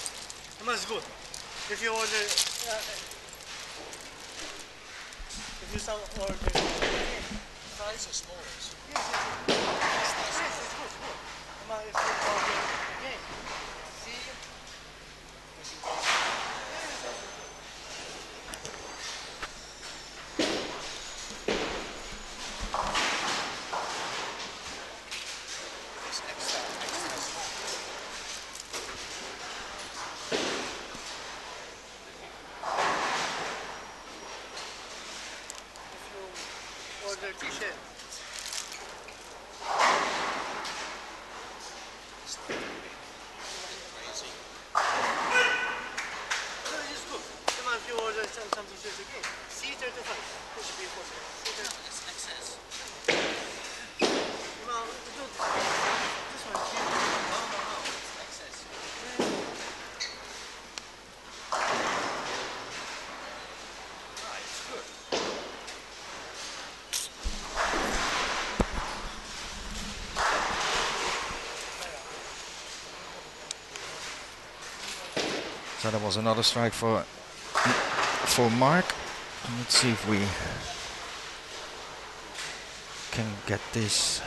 that's good. If you order, if you some order, fries or s'mores? Yes, it's good. If you order again, see. Order t-shirt. No, it's good. If you order some t-shirts again, C35. That should be important. It's excess. No, this one is here. No, it's excess. It's good. So that was another strike for Mark. Let's see if we can get this.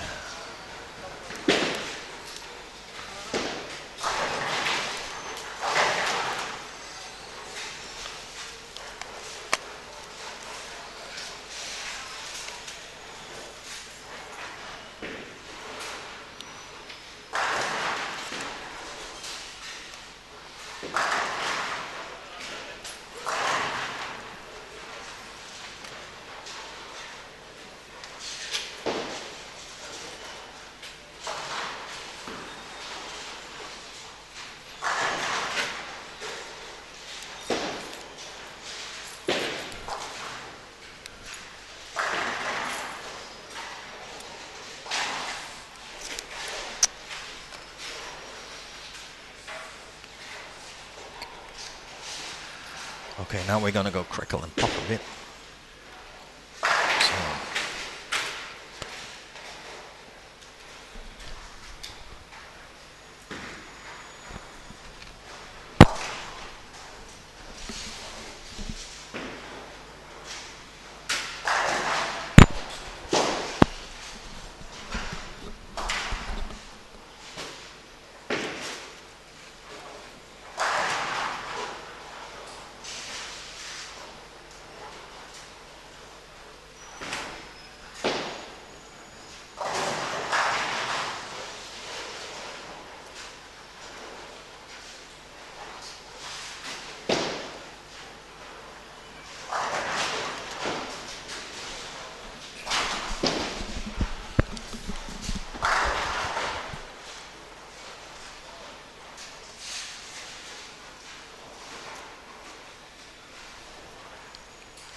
Okay, now we're gonna go crackle and pop a bit. So.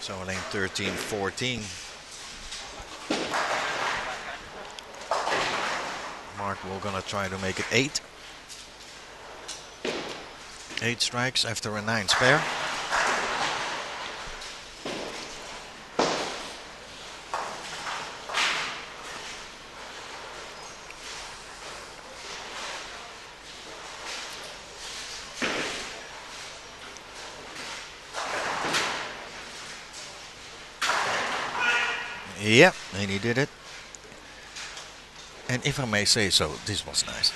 So lane 13, 14. Mark, we're gonna try to make it 8. 8 strikes after a 9 spare. Yep, and he did it. And if I may say so, this was nice.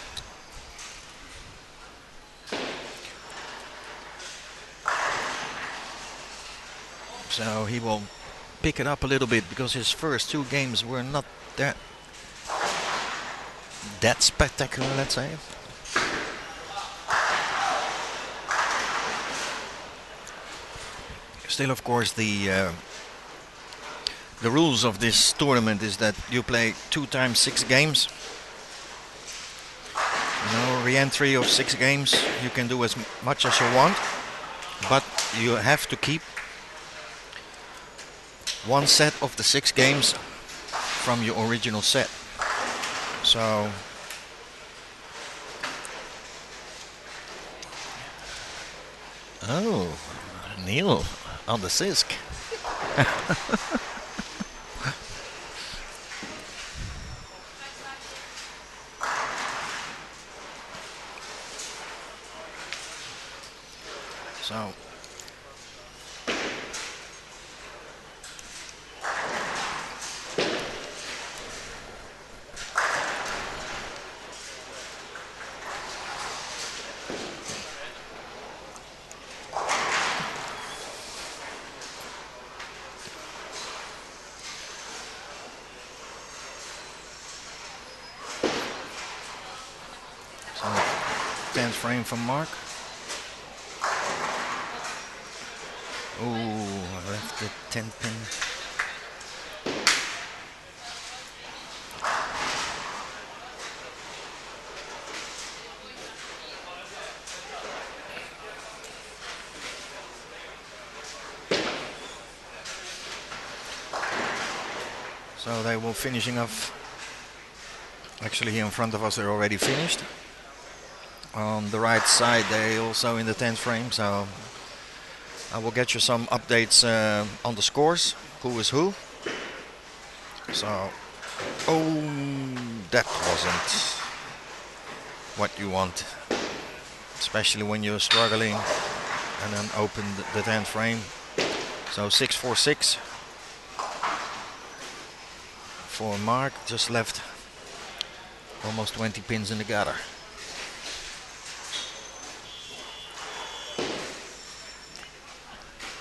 So he will pick it up a little bit because his first 2 games were not that spectacular, let's say. Still, of course, the rules of this tournament is that you play 2 times 6 games. No re-entry of 6 games. You can do as much as you want, but you have to keep 1 set of the 6 games from your original set. So oh, Neil on the Sisk. So So 10th frame from Mark. Oh, I left the 10 pin. So they will finishing off. Actually, here in front of us, they're already finished. On the right side, they also in the 10th frame. So I will get you some updates on the scores, who is who. So, oh, that wasn't what you want, especially when you're struggling and then open the 10th frame. So 6-4-6 for Mark, just left almost 20 pins in the gutter.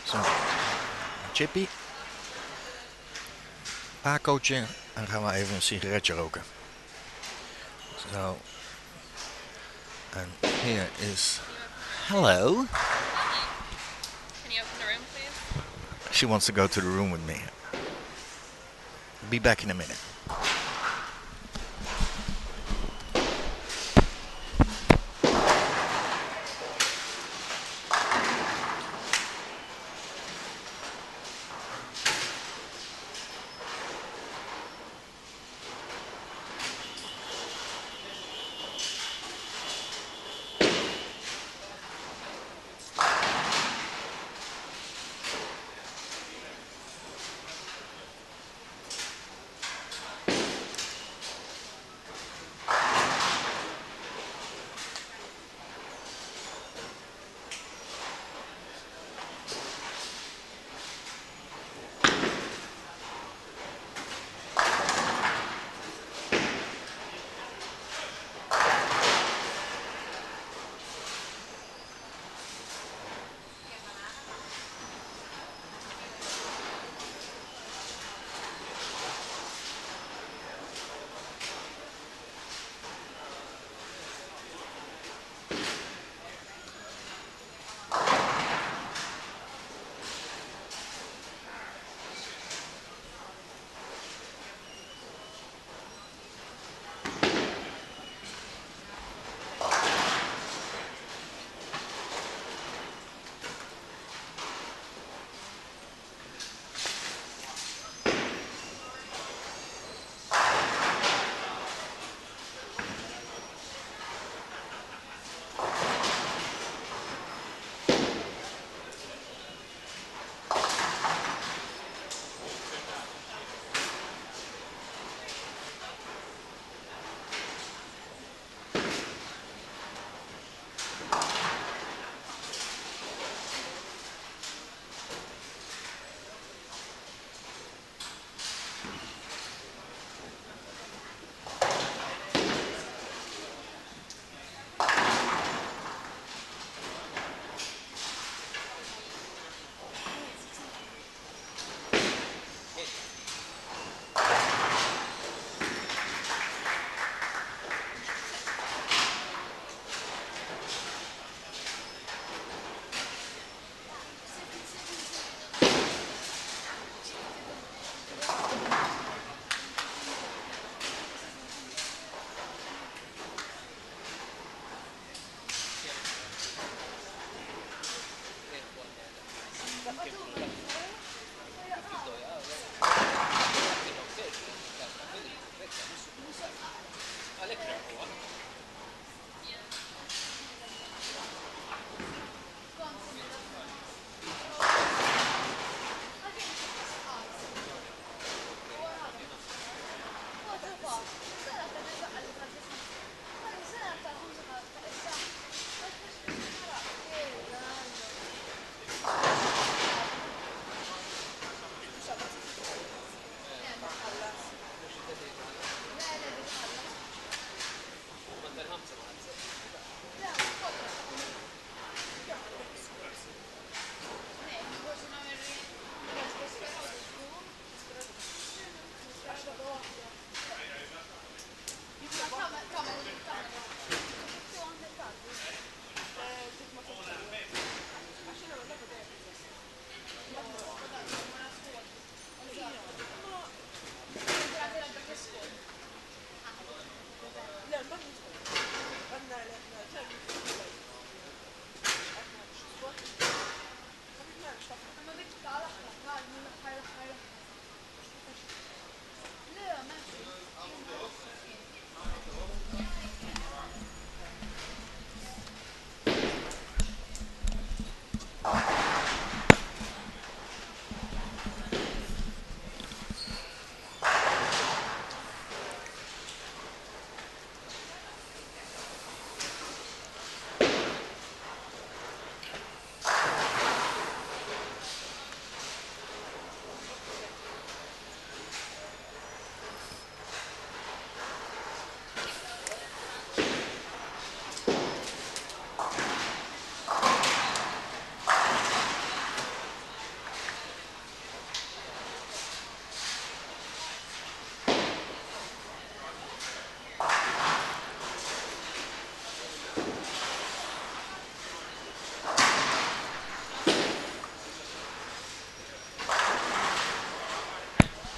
Zo, chippy. Pacootje. En dan gaan we even een sigaretje roken. So, and here is Hello. Can you open the room, please? She wants to go to the room with me. Be back in a minute.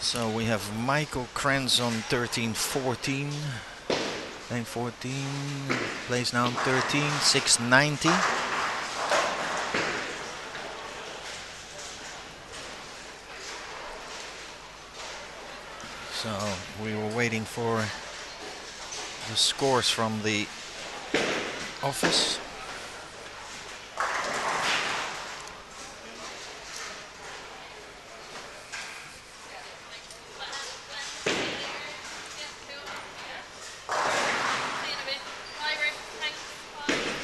So we have Michael Kranz on 13-14. Lane 14 plays now on 13, 690. So we were waiting for the scores from the office.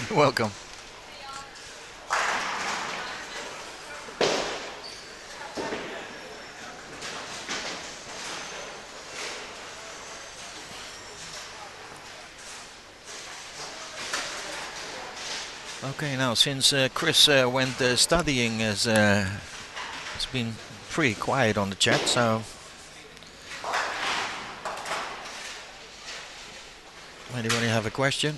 You're welcome. Okay, now since Chris went studying, it's been pretty quiet on the chat, so anybody have a question?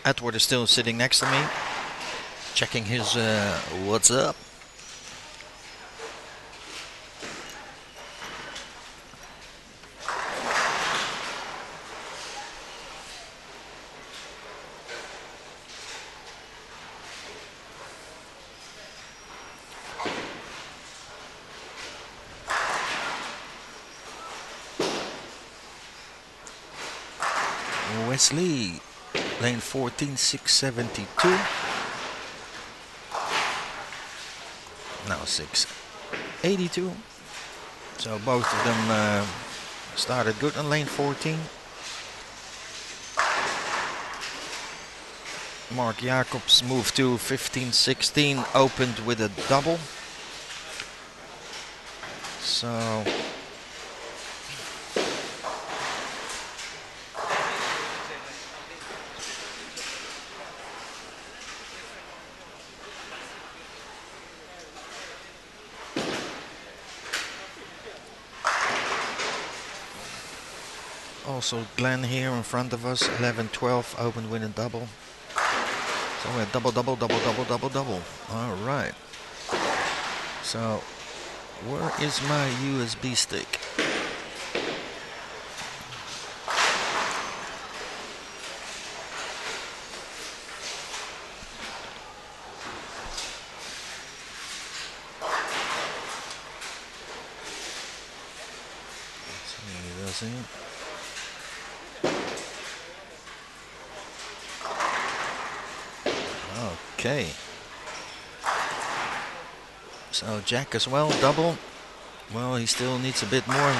Edward is still sitting next to me, checking his what's up. Wesley, lane 14, 672. Now 682. So both of them started good on lane 14. Mark Jacobs moved to 15-16, opened with a double. So also Glenn here in front of us, 11-12, opened with a double. So we're double, double, double, double, double, double. All right. So where is my USB stick? Let's see, does it? Okay. So Jack as well, double. Well, he still needs a bit more.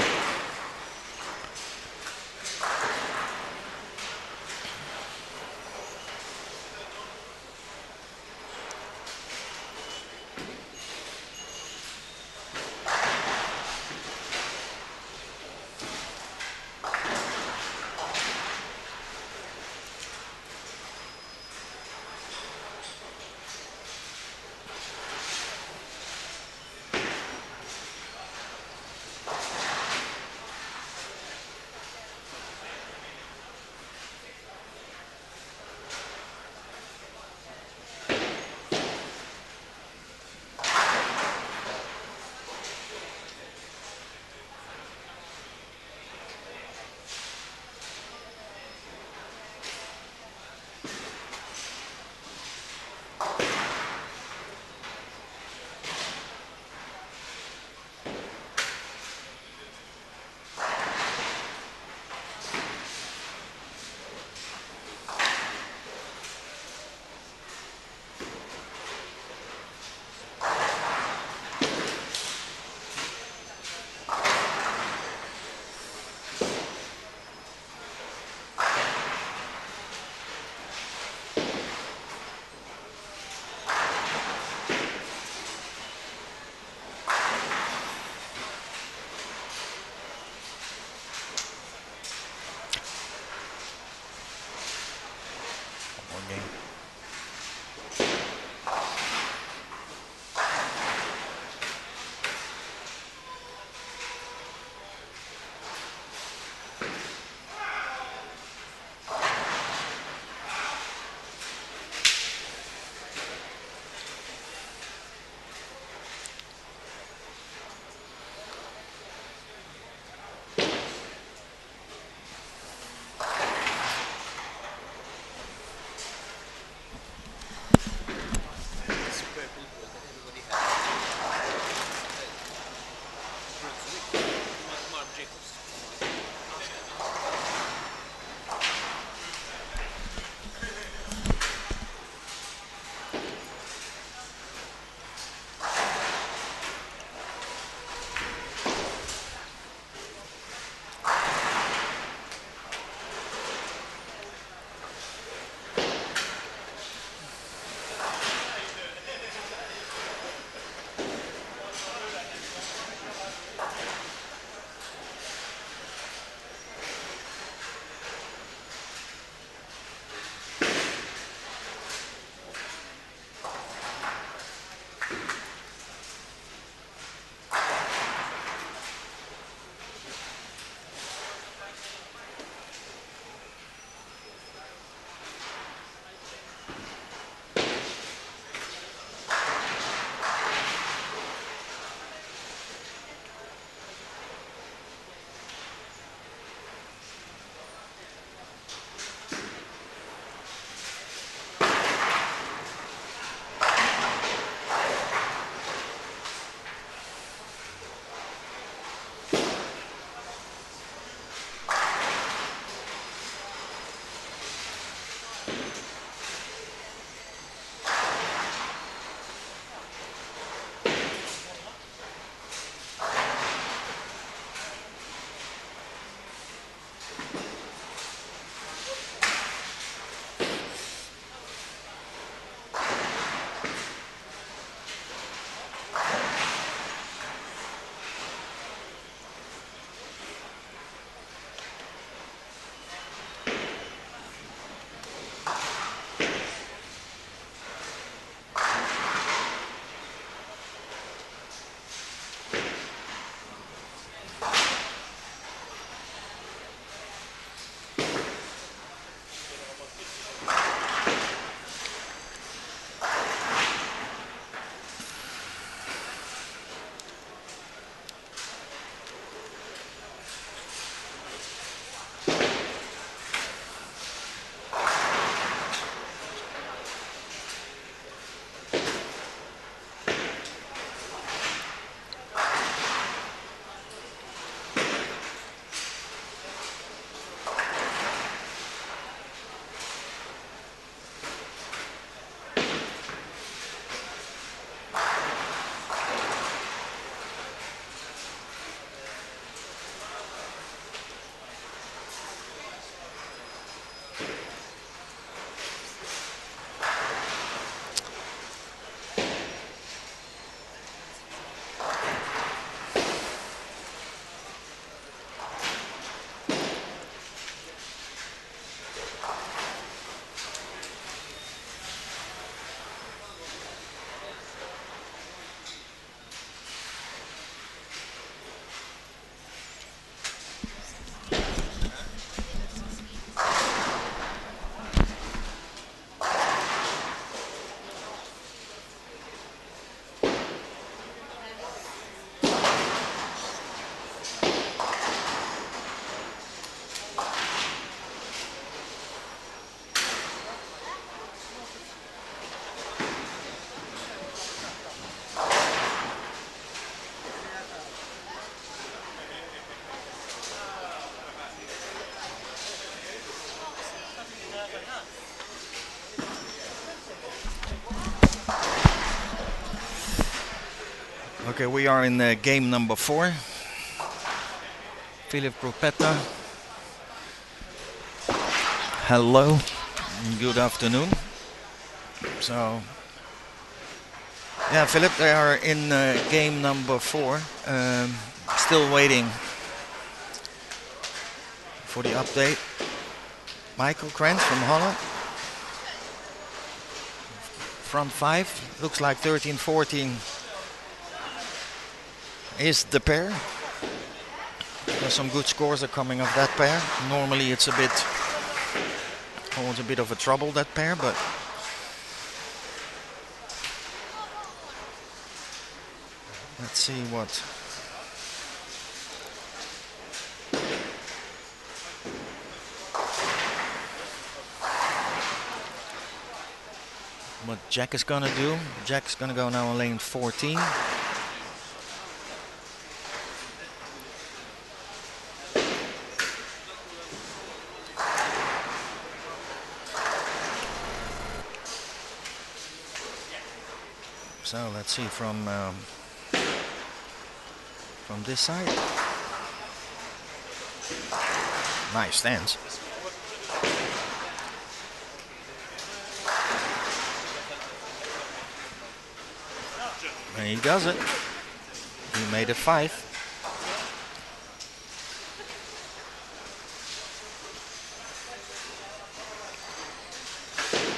Okay, we are in game number 4. Philip Propetta. Hello. Good afternoon. So, yeah, Philip, they are in game number 4. Still waiting for the update. Michael Krantz from Holland. Front 5. Looks like 13-14 is the pair. There's some good scores are coming of that pair. Normally it's always a bit of a trouble, that pair, but let's see what Jack is gonna do. Jack's gonna go now on lane 14. So let's see from this side. Nice stance. And he does it. He made it 5.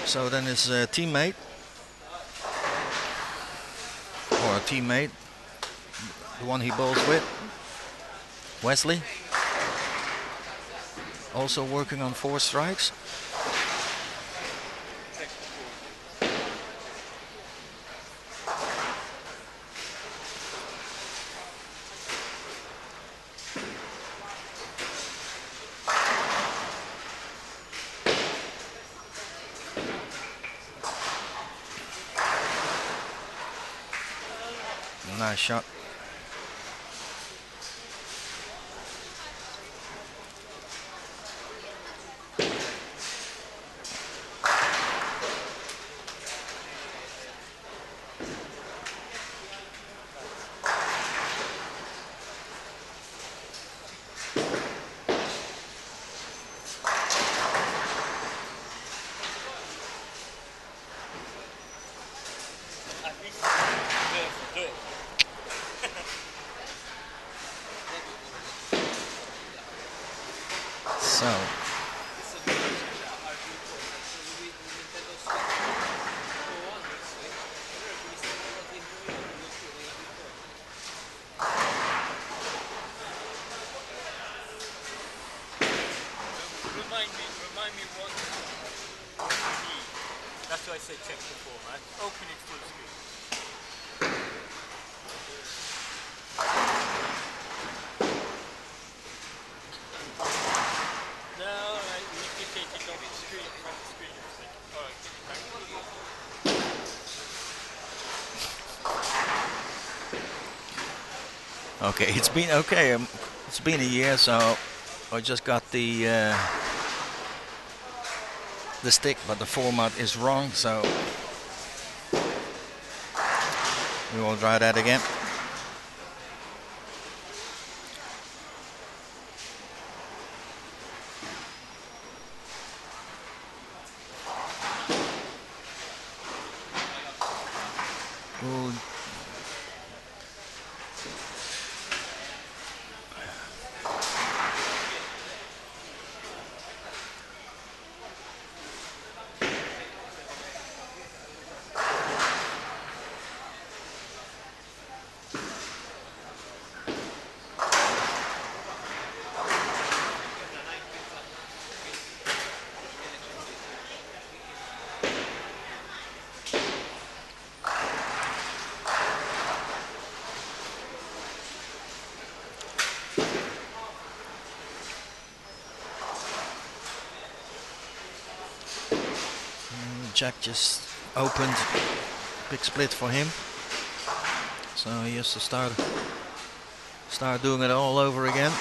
So then his teammate, or a teammate, the one he bowls with, Wesley, also working on 4 strikes. Nice shot. Remind me what you need. That's why I said check the format. Open it full screen. No, alright, we need to take it off the screen from the screen. Alright, give it back. Okay, it's been okay. It's been a year, so I just got the stick, but the format is wrong, so we will try that again. Ooh. Jack just opened, big split for him, so he has to start doing it all over again.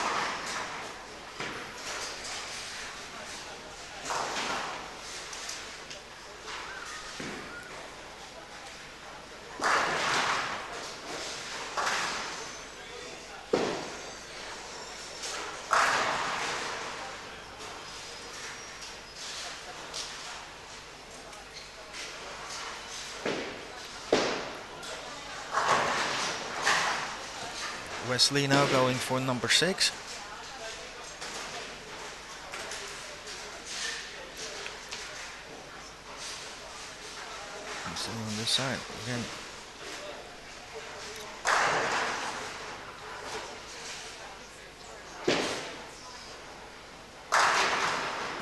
Wesley now going for number 6. Still on this side again.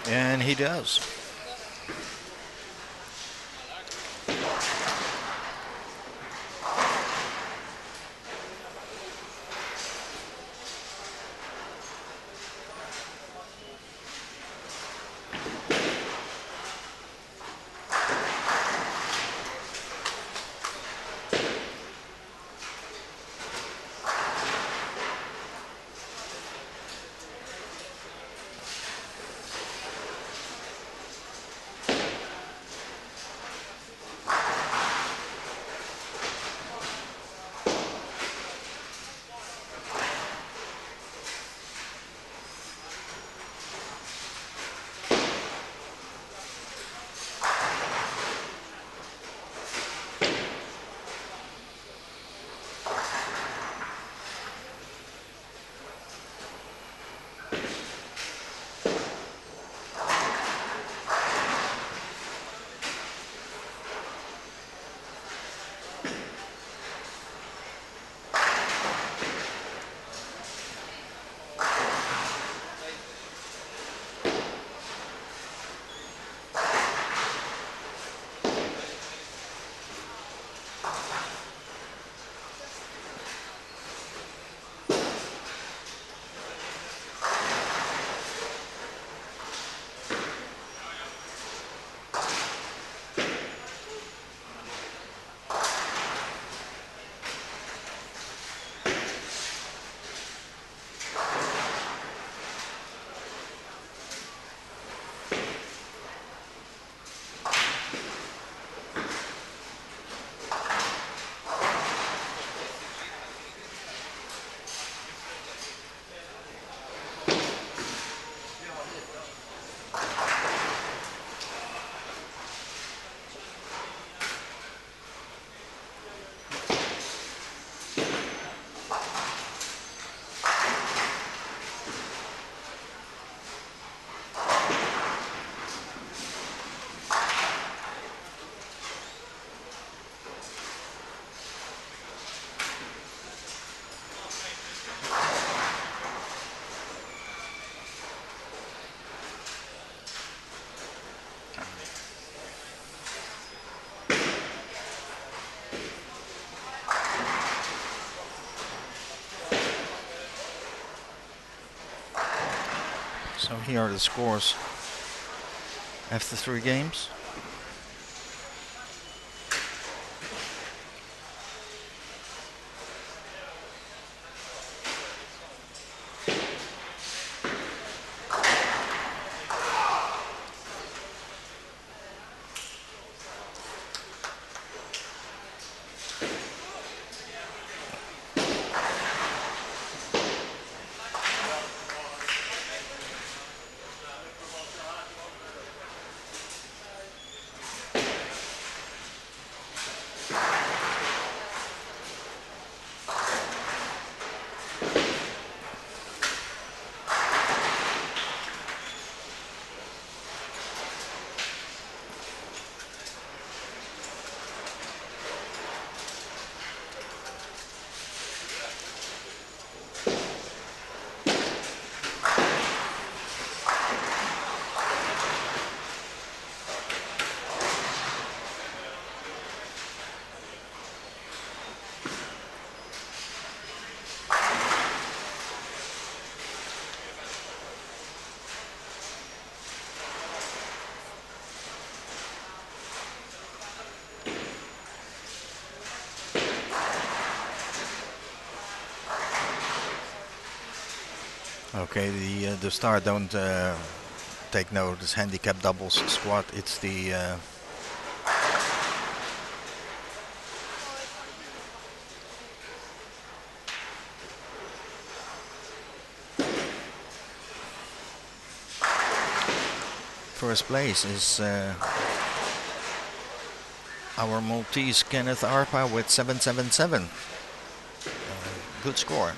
And he does. So here are the scores after 3 games. Okay, the star don't take notice handicap doubles squad. It's the first place is our Maltese Kenneth Arpa with 777. Good score.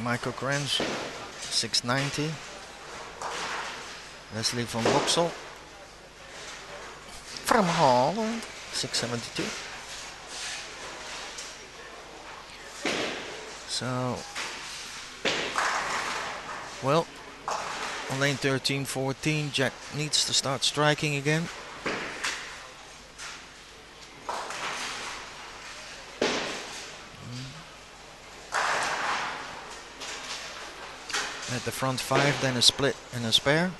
Michael Kranz, 690. Leslie van Boxel from Holland, 672. So, well, on lane 13, 14, Jack needs to start striking again. At the front 5, then a split and a spare.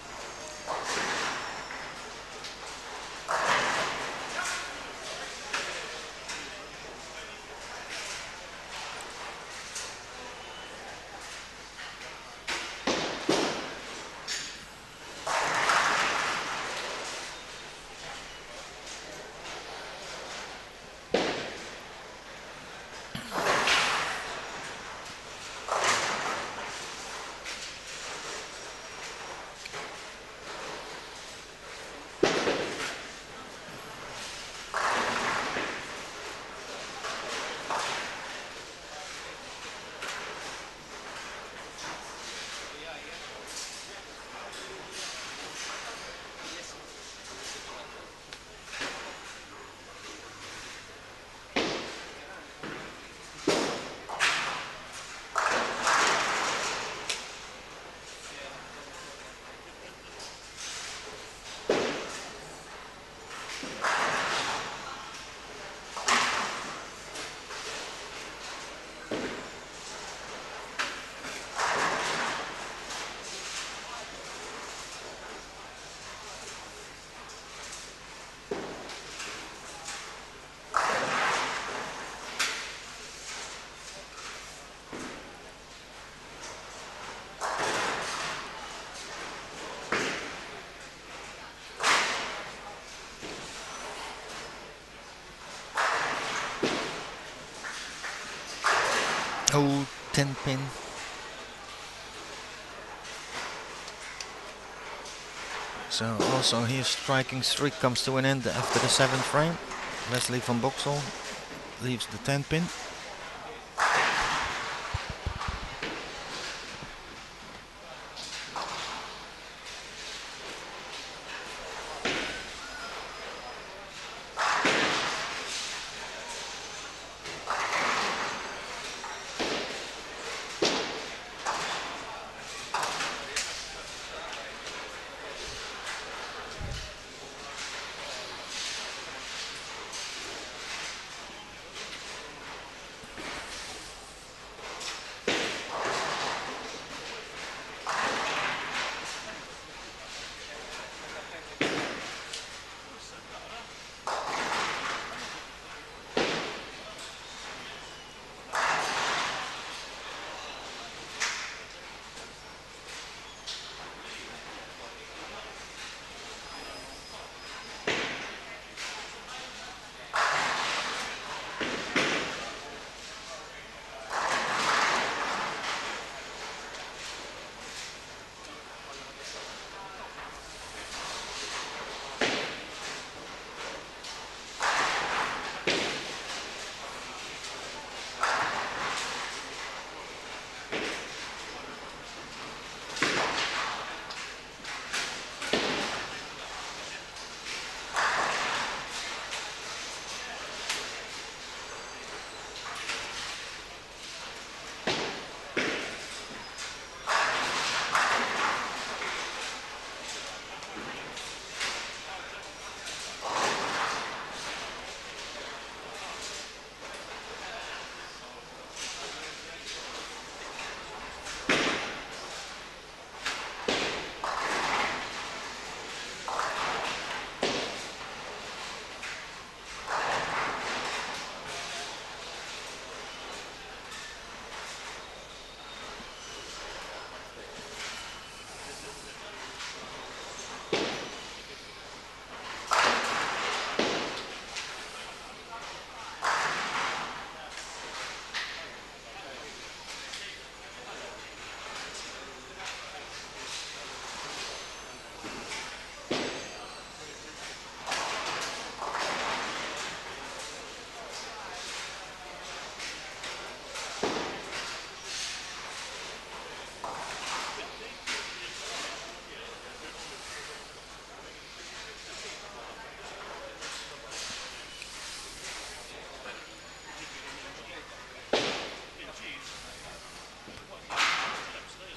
Oh, 10 pin. So also his striking streak comes to an end after the 7th frame. Leslie van Boxel leaves the 10 pin.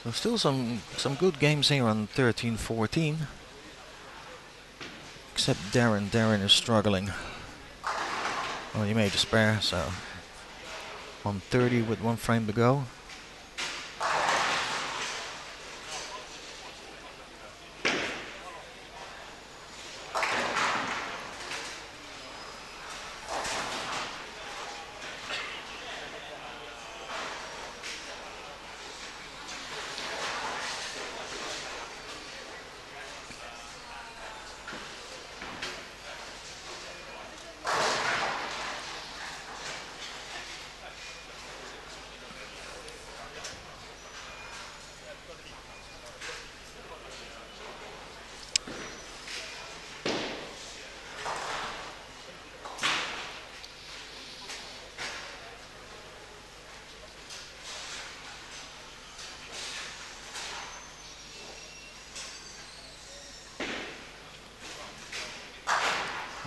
So still some good games here on 13-14. Except Darren. Darren is struggling. Well, he made a spare, so 130 with 1 frame to go.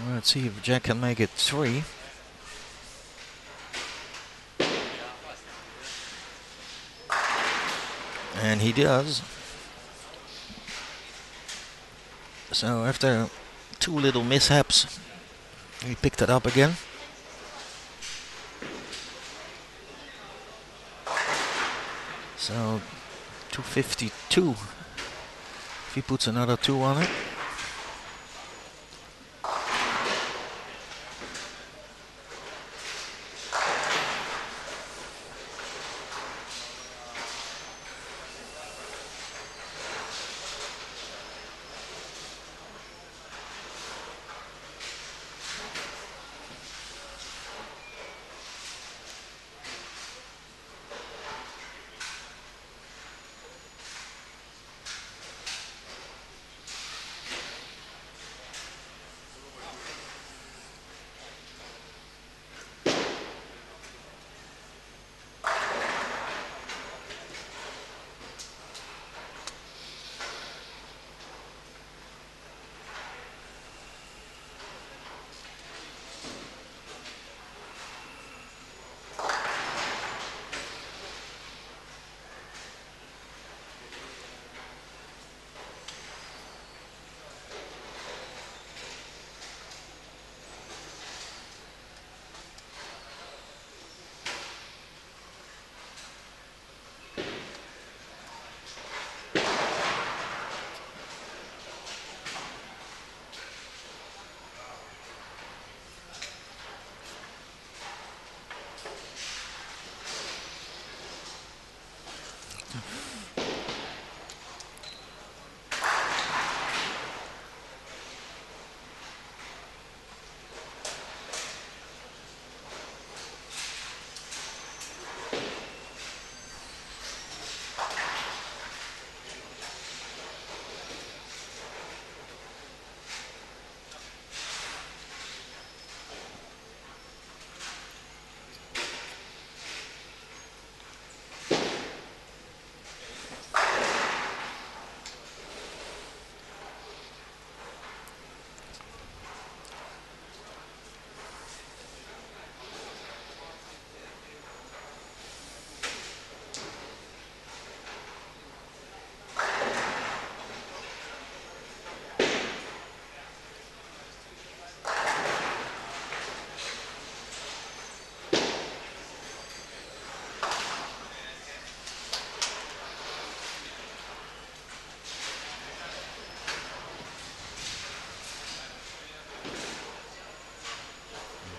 Let's see if Jack can make it 3. And he does. So after 2 little mishaps, he picked it up again. So 252 if he puts another 2 on it.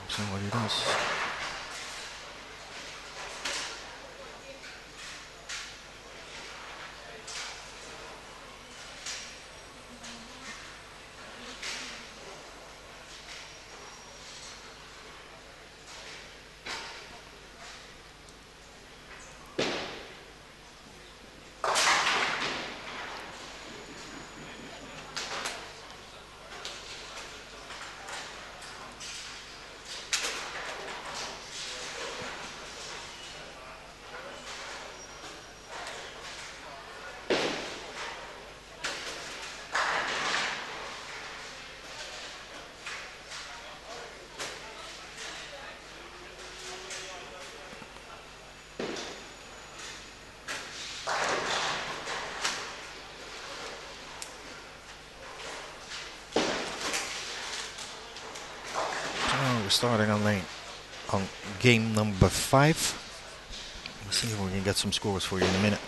See what he does. we're starting on game number 5. Let's see if we can get some scores for you in a minute.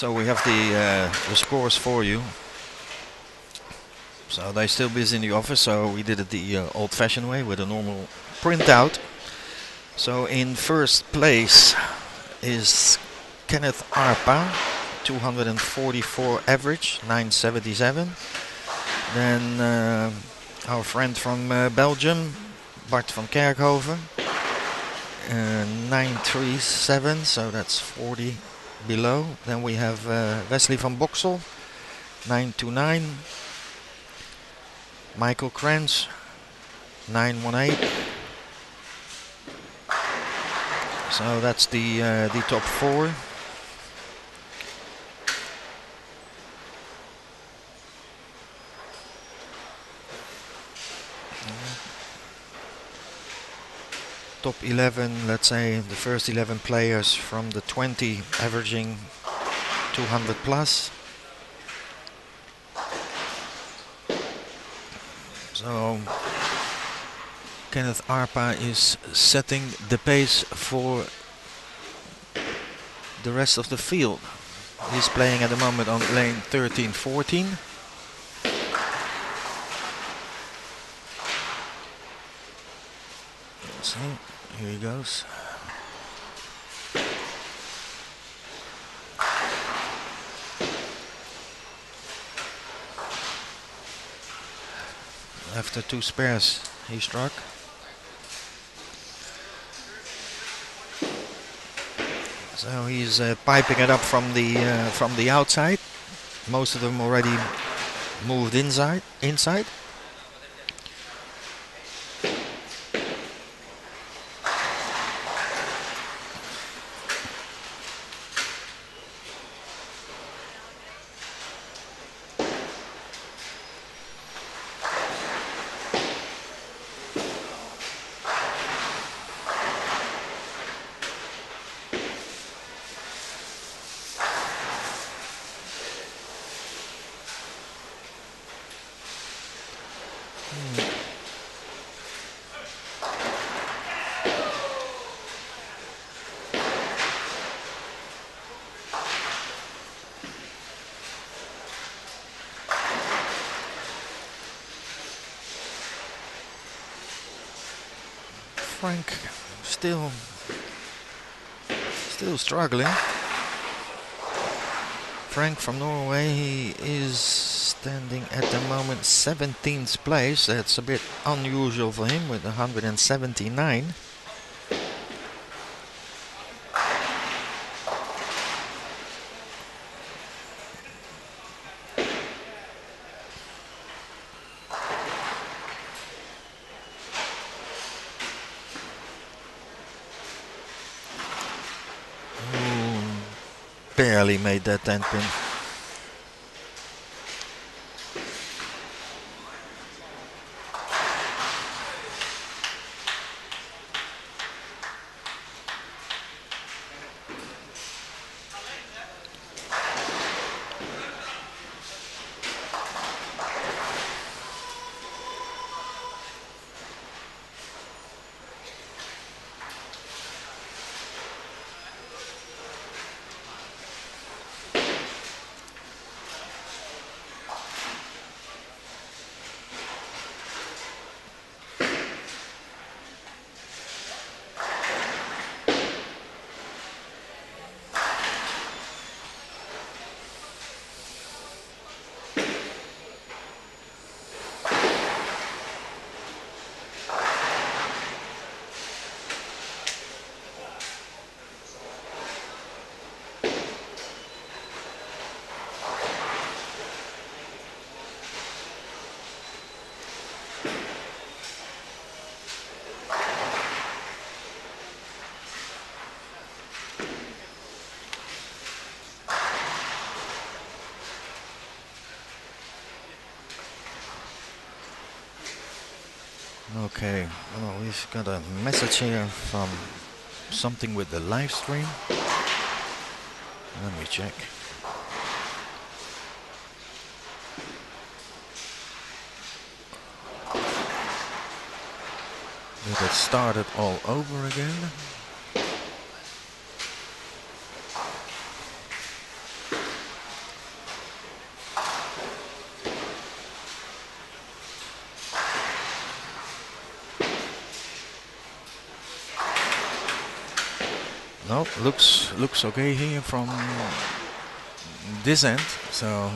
So we have the scores for you. So they're still busy in the office, so we did it the old-fashioned way with a normal printout. So in first place is Kenneth Arpa, 244 average, 977. Then our friend from Belgium, Bart van Kerkhoven, 937, so that's 40 below. Then we have Wesley van Boxel, 929. Michael Kranz, 918. So that's the top four. Top 11, let's say the first 11 players from the 20 averaging 200 plus. So Kenneth Arpa is setting the pace for the rest of the field. He's playing at the moment on lane 13-14. So here he goes. After two spares, he struck. So he's piping it up from the outside. Most of them already moved inside. Frank still struggling. Frank from Norway, he is standing at the moment 17th place. That's a bit unusual for him with 179. Barely made that 10 pin. Okay, well, we've got a message here from something with the live stream. Let me check. Did it started all over again? No, looks okay here from this end. So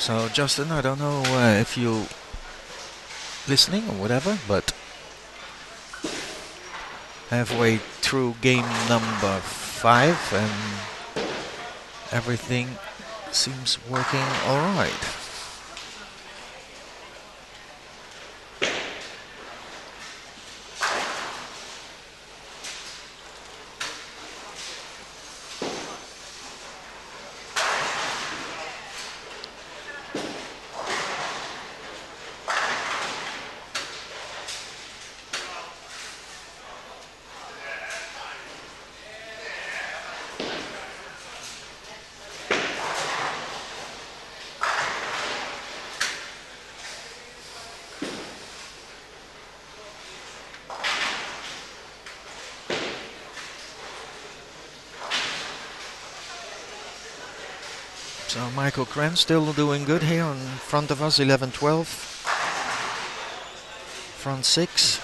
So Justin, I don't know if you listening or whatever, but halfway through game number 5 and everything seems working all right. So Michael Krenz still doing good here in front of us, 11-12. Front 6.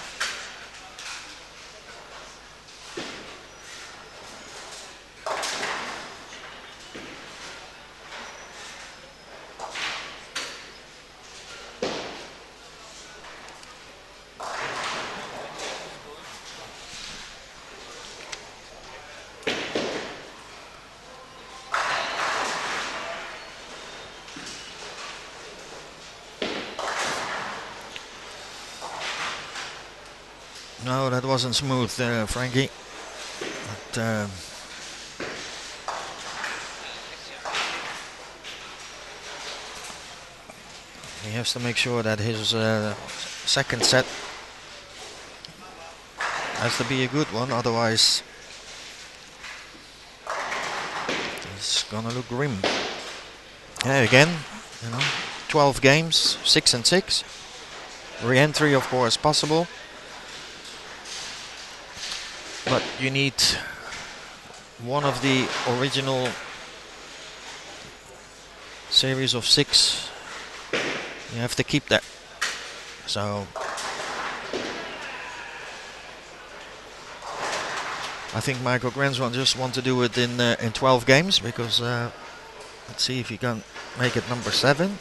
No, that wasn't smooth, Frankie. But, he has to make sure that his second set has to be a good one, otherwise it's gonna look grim. Yeah, again, 12 games, 6-6. Re-entry, of course, possible. But you need one of the original series of 6. You have to keep that. So I think Michael Grenswan just want to do it in 12 games because let's see if he can make it number 7.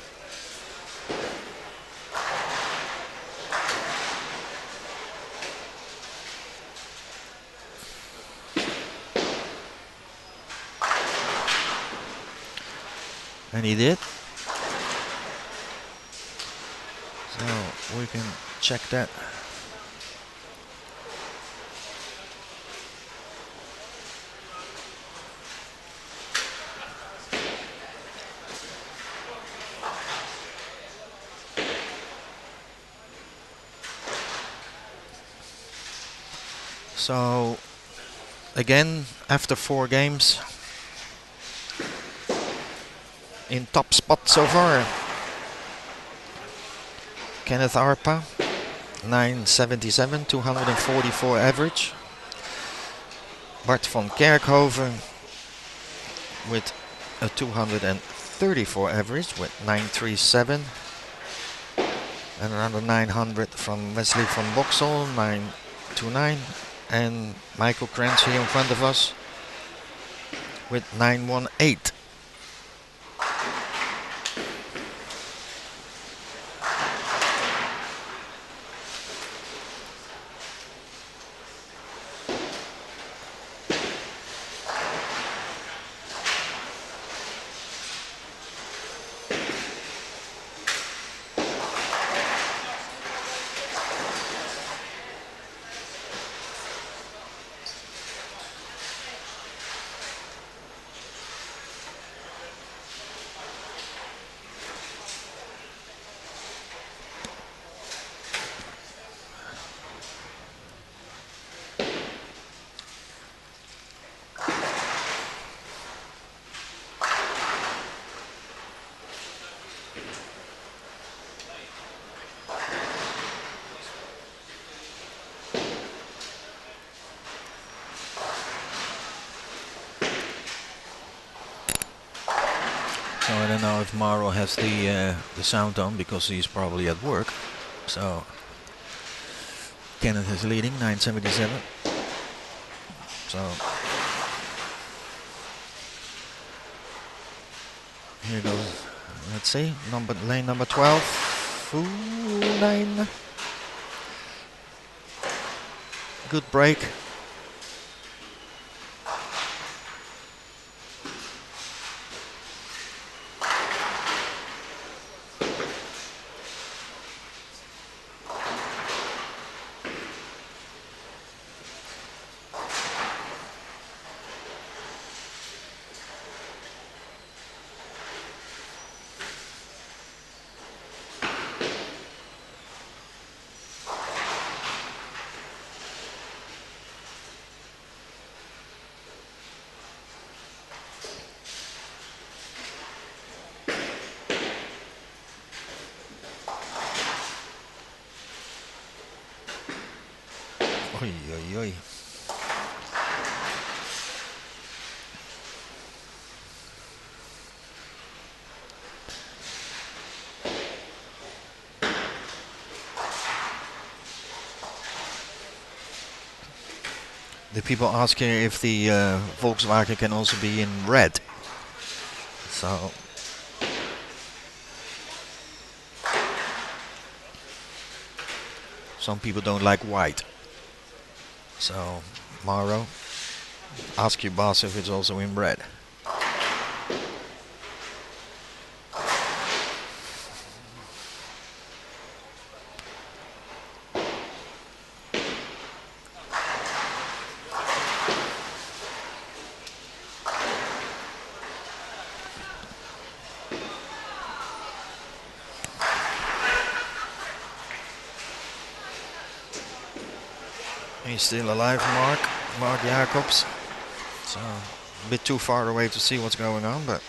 And he did. So we can check that. So again, after 4 games, in top spot so far, Kenneth Arpa, 977, 244 average. Bart van Kerkhoven with a 234 average with 937. And another 900 from Wesley van Boxel, 929. And Michael Krenz here in front of us with 918. don't know if Maro has the sound on because he's probably at work. So Kenneth is leading 977. So here goes. Let's see, lane number 12. Ooh, 9. Good break. Oi, oi, oi. The people ask here if the Volkswagen can also be in red. So some people don't like white. So Maro, ask your boss if it's also in red. He's still alive, Mark Jacobs. So a bit too far away to see what's going on, but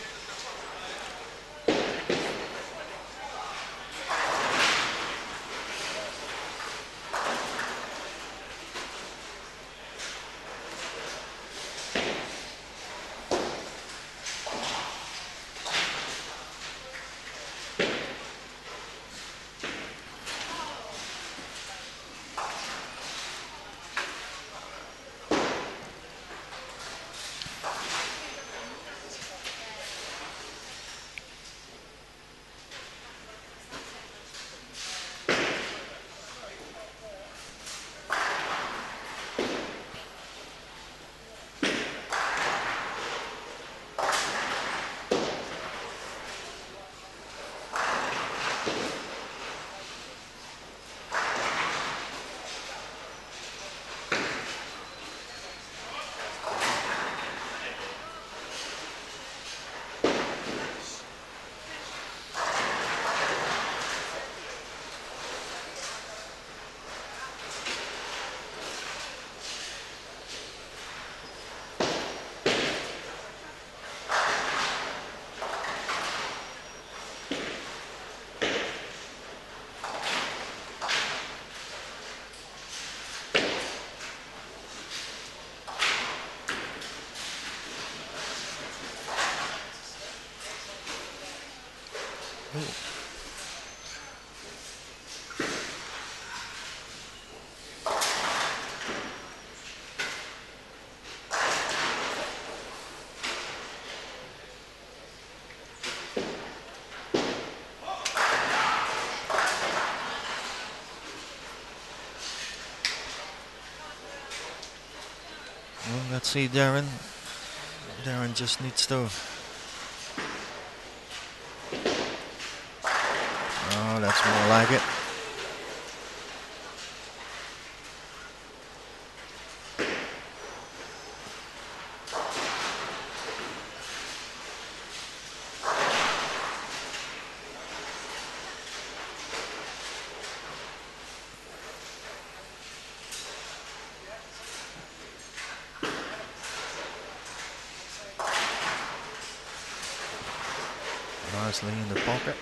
well, let's see, Darren. Darren just needs to. Oh, that's more like it. Nicely in the pocket.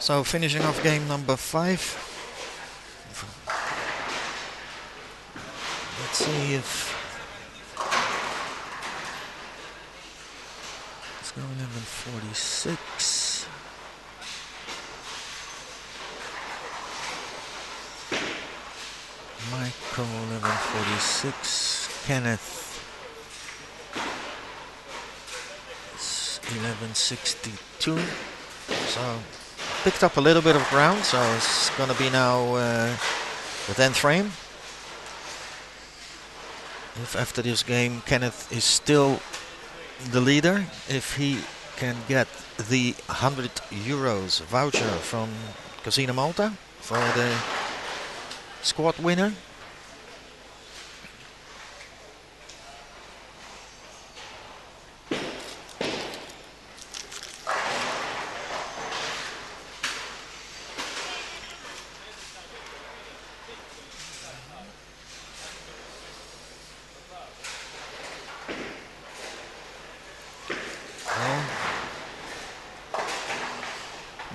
So finishing off game number 5. Let's see if let's go 11:46. Michael 11:46. Kenneth 11:62. So picked up a little bit of ground. So it's gonna be now the 10th frame. If after this game Kenneth is still the leader, if he can get the €100 voucher from Casino Malta for the squad winner.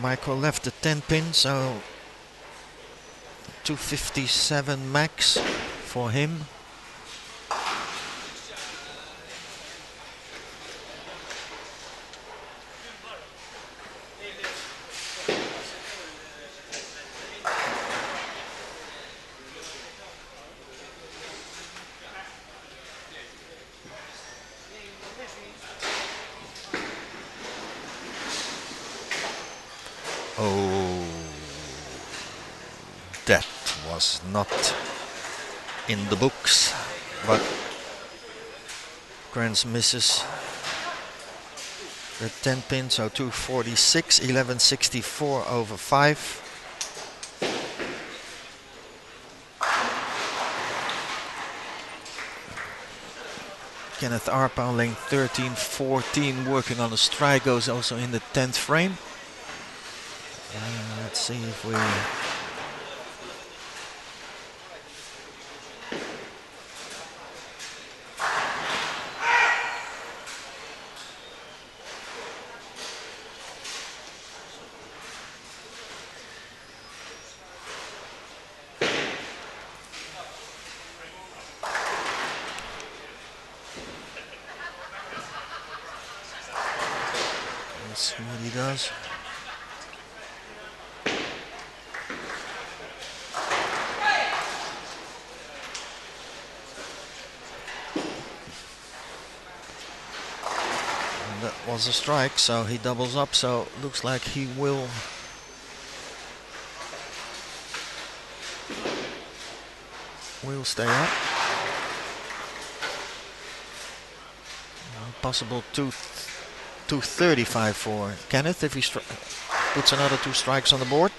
Michael left the 10 pin, so 257 max for him. Oh, that was not in the books, but Grants misses the 10 pin, so 246, 1164 over 5. Kenneth Arpa lane 13-14, working on a strike, goes also in the 10th frame. Let's see if we let's see what he does. That was a strike, so he doubles up, so looks like he will stay up. Possible 235 for Kenneth if he puts another 2 strikes on the board.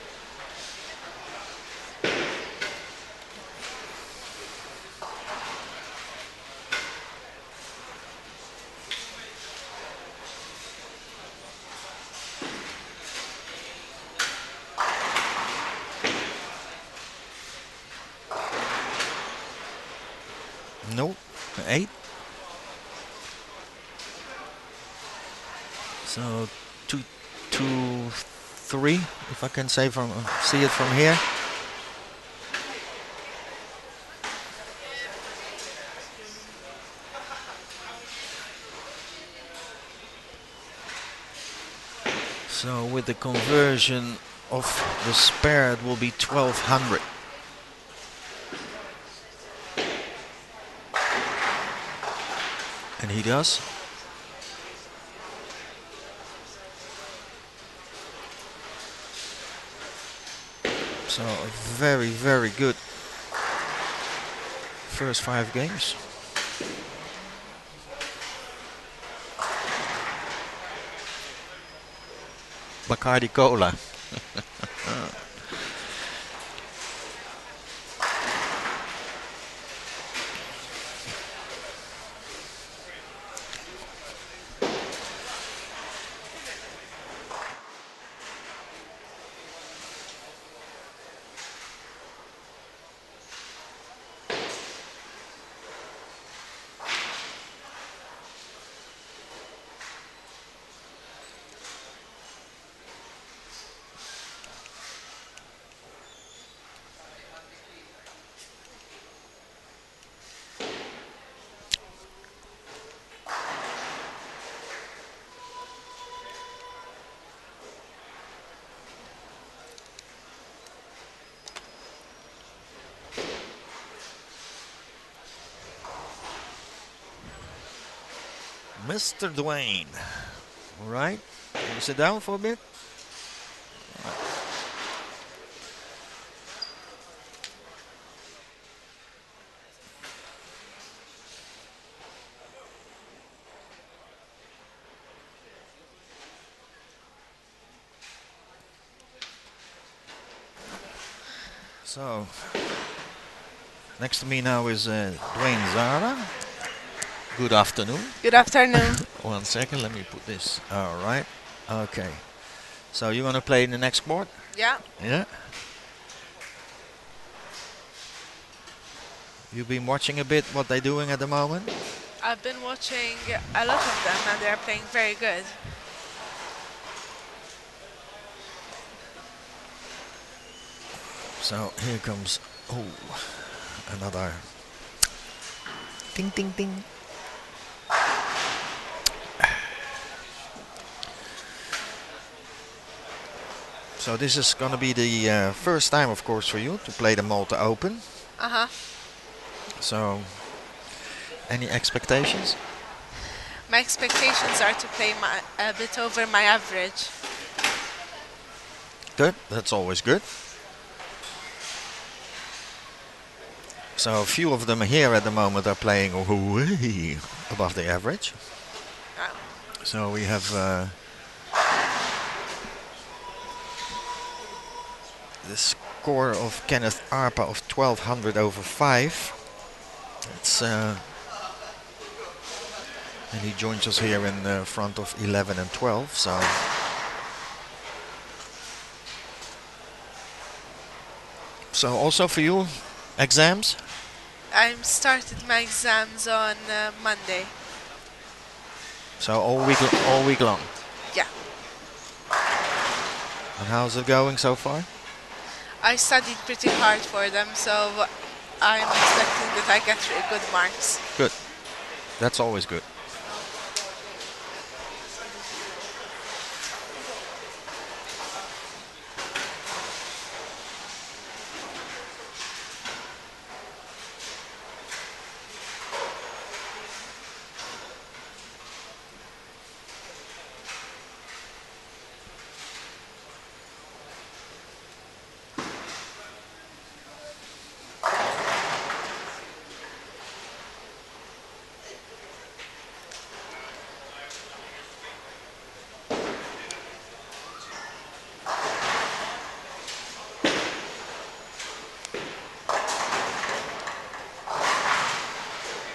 Nope, 8. So 2-2-3, if I can see it from here. So with the conversion of the spare, it will be 1200. And he does. So a very, very good first 5 games. Bacardi Cola. Mr. Dwayne. All right. Can you sit down for a bit? So, next to me now is Dwayne Zara. Good afternoon. Good afternoon. 1 second, let me put this. All right. Okay. So you want to play in the next board? Yeah. Yeah. You've been watching a bit what they're doing at the moment? I've been watching a lot of them and they're playing very good. So here comes, another ding ding ding. So this is going to be the first time, of course, for you to play the Malta Open. Uh-huh. So, any expectations? My expectations are to play a bit over my average. Good, that's always good. So a few of them here at the moment are playing way above the average. So we have the score of Kenneth Arpa of 1200 over 5. It's and he joins us here in front of 11 and 12. So also for you, exams? I started my exams on Monday. So all week long. Yeah. And how's it going so far? I studied pretty hard for them, so I'm expecting that I get good marks. Good. That's always good.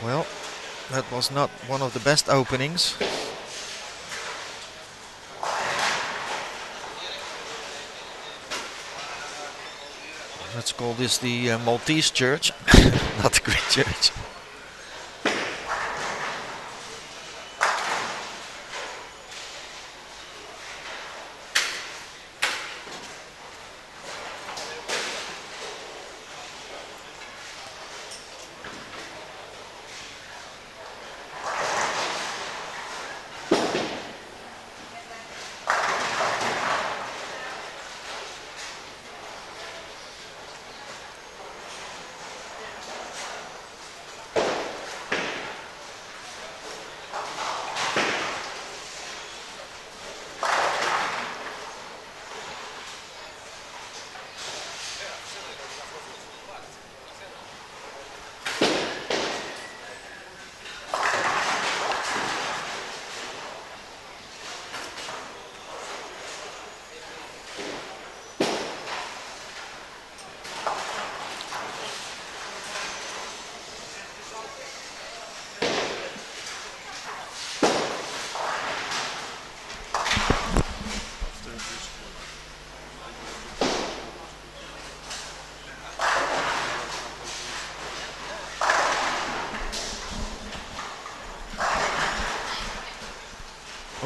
Well, that was not one of the best openings. Let's call this the Maltese church, not the Greek church.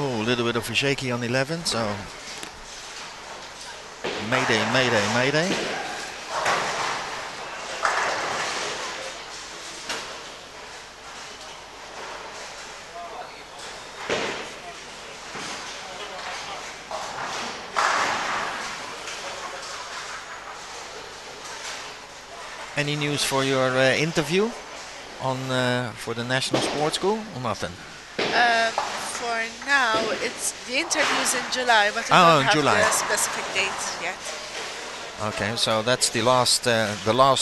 Oh, a little bit of a shaky on 11, so mayday, mayday, mayday. Any news for your interview on for the National Sports School or nothing? For now, it's the interview's in July, but we Oh, don't in have July. the specific date yet. Okay, so that's the last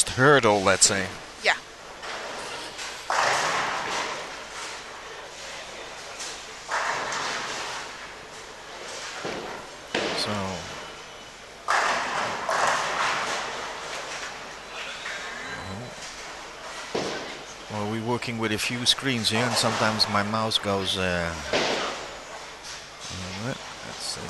hurdle, let's say. Yeah. So. Well, we're working with a few screens here, and sometimes my mouse goes. Let's see.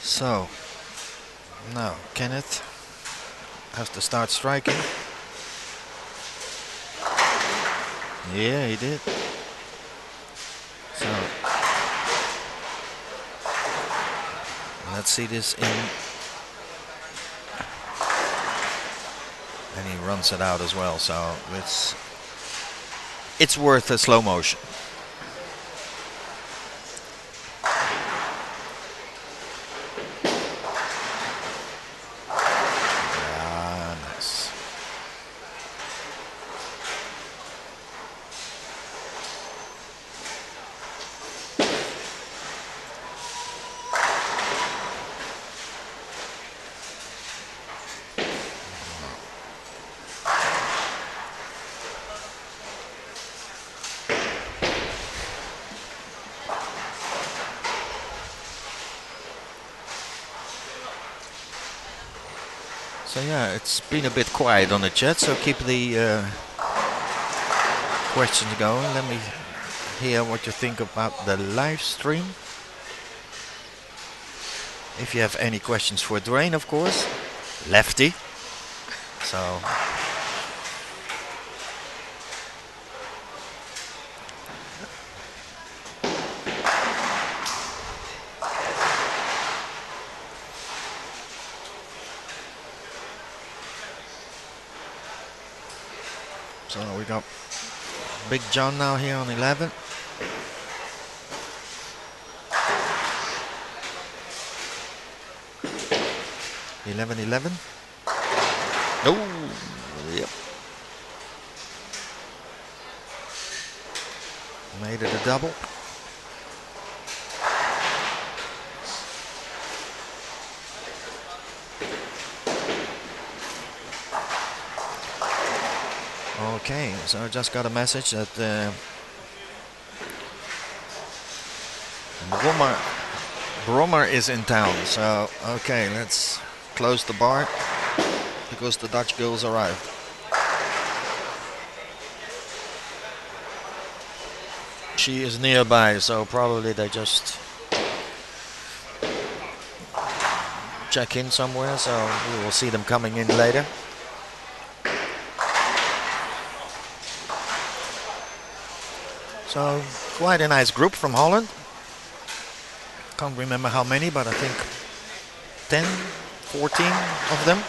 So, now Kenneth has to start striking. Yeah, he did. So, let's see this in. And he runs it out as well, so it's worth a slow motion. Nice. So yeah, it's been a bit quiet on the chat, so keep the questions going. Let me hear what you think about the live stream. If you have any questions for Dwayne, of course. Lefty. So. So we got Big John now here on 11. $11-11. Oh, yep. Made it a double. Okay, so I just got a message that Brommer is in town. So okay, let's closed the bar because the Dutch girls arrived. She is nearby, so probably they just check in somewhere, so we will see them coming in later. So quite a nice group from Holland. Can't remember how many, but I think 10, 14 of them.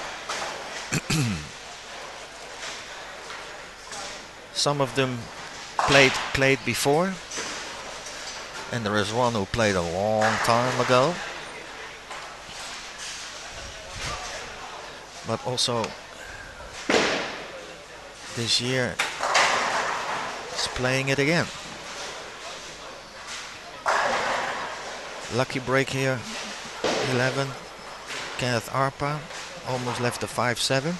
Some of them played before, and there is one who played a long time ago. But also this year is playing it again. Lucky break here, 11. Kenneth Arpa almost left the 5-7.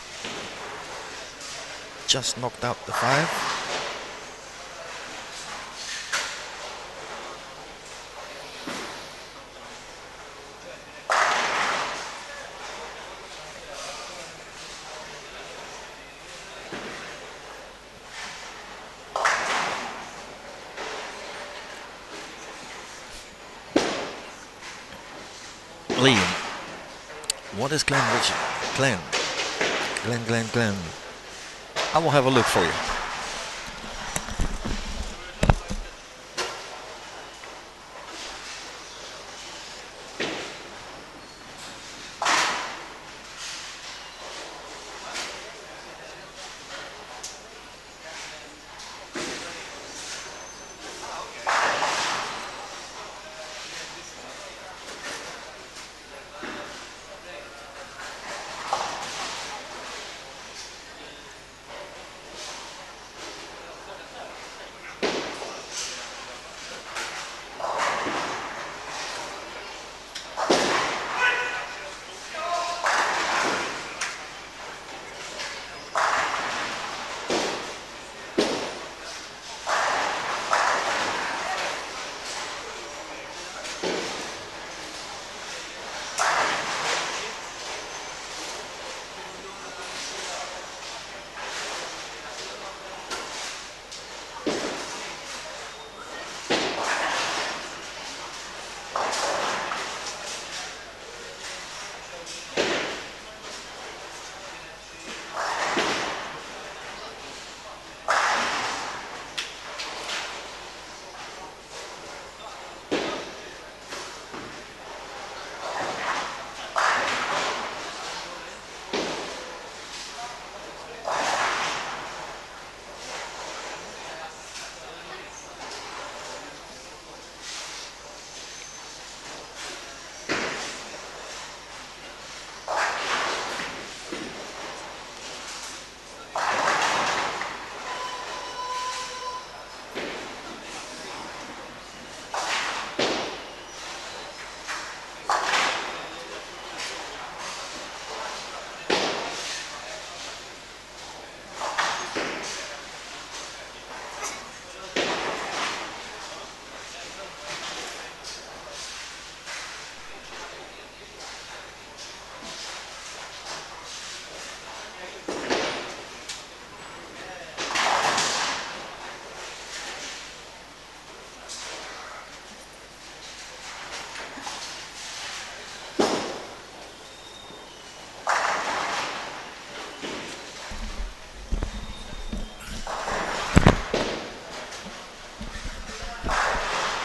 Just knocked out the 5. Liam, what is Glenn Richard? Glenn. I will have a look for you.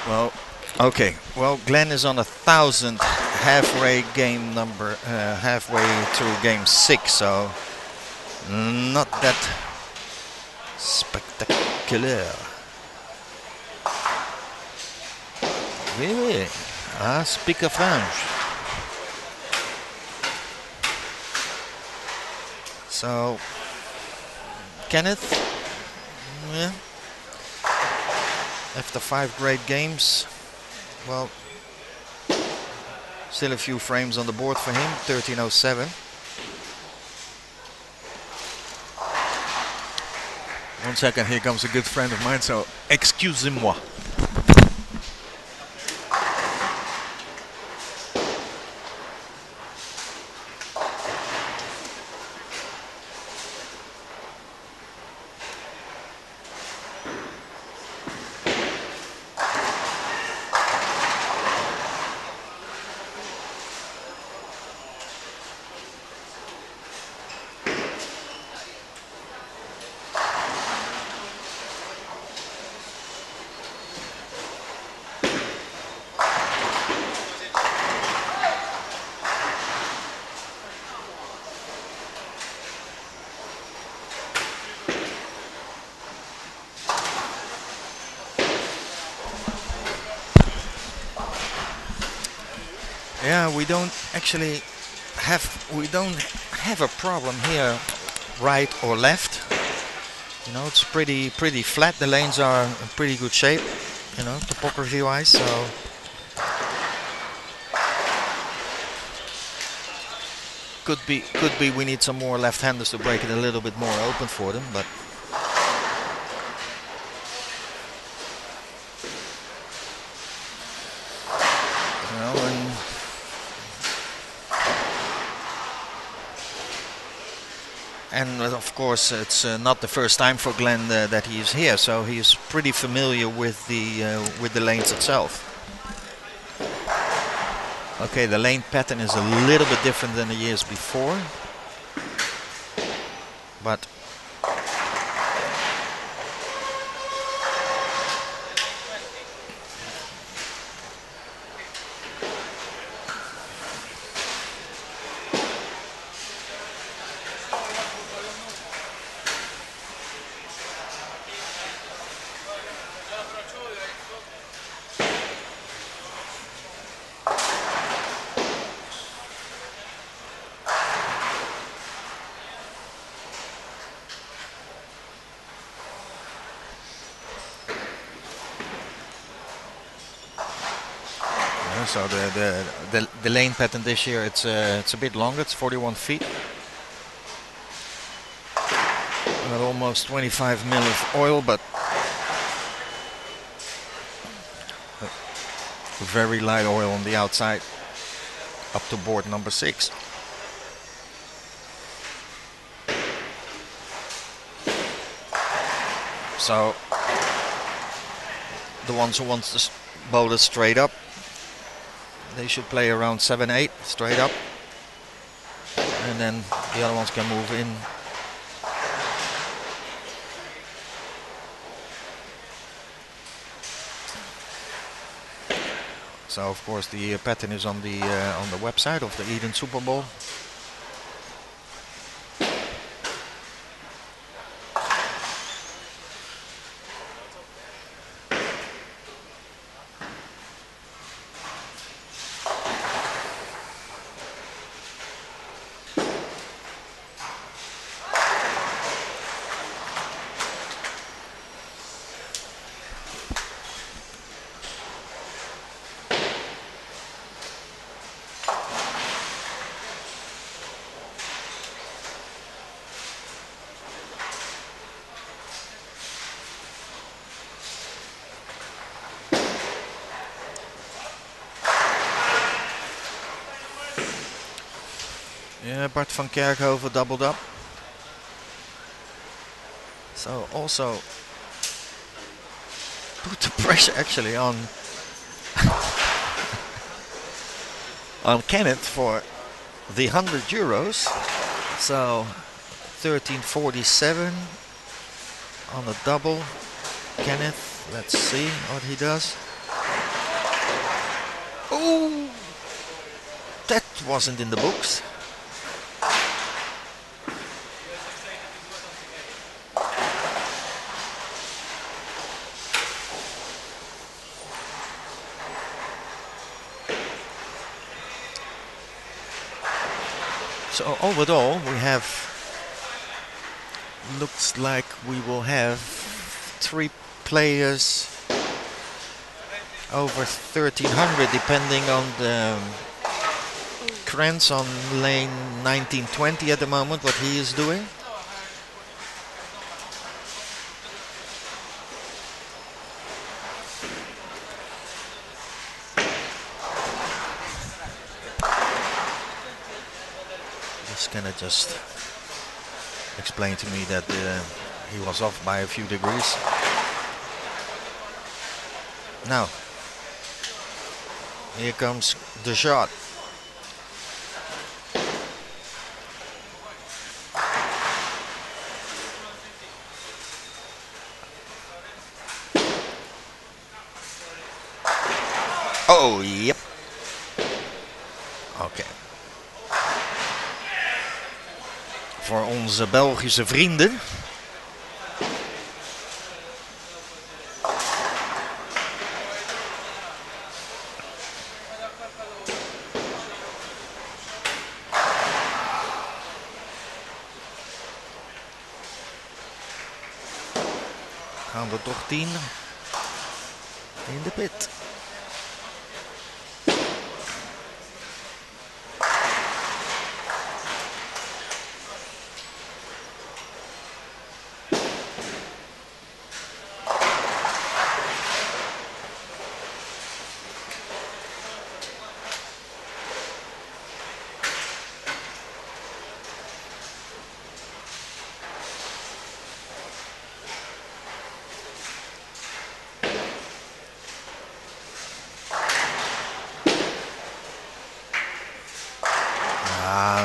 Well, okay. Well, Glenn is on 1,000 halfway game number, halfway through game 6, so not that spectacular. Oui, oui. Ah, speak a French. So, Kenneth, yeah. After 5 great games, well, still a few frames on the board for him, 13:07. One second, here comes a good friend of mine, so excusez-moi. Yeah, we don't actually have a problem here, right or left. You know, it's pretty flat. The lanes are in pretty good shape, you know, topography wise. So could be we need some more left-handers to break it a little bit more open for them, but. You know, and of course it's not the first time for Glenn that he is here, so he is pretty familiar with the lanes itself. Okay, the lane pattern is a little bit different than the years before, but so the lane pattern this year it's a bit longer. It's 41 feet. Got almost 25 mil of oil, but very light oil on the outside up to board number 6. So the ones who want to bowl it straight up, they should play around 7-8 straight up, and then the other ones can move in. So of course the pattern is on the website of the Eden Super Bowl. Yeah, Bart van Kerkhoven doubled up. So also put the pressure actually on on Kenneth for the €100. So 1347 on the double. Kenneth, let's see what he does. Oh, that wasn't in the books. So overall we have, looks like we will have 3 players over 1300 depending on the Krantz on lane 1920 at the moment, what he is doing. Gonna just explain to me that he was off by a few degrees. Now, here comes the shot. Oh, yep. Okay. Voor onze Belgische vrienden. gaan er toch 10 in de pit.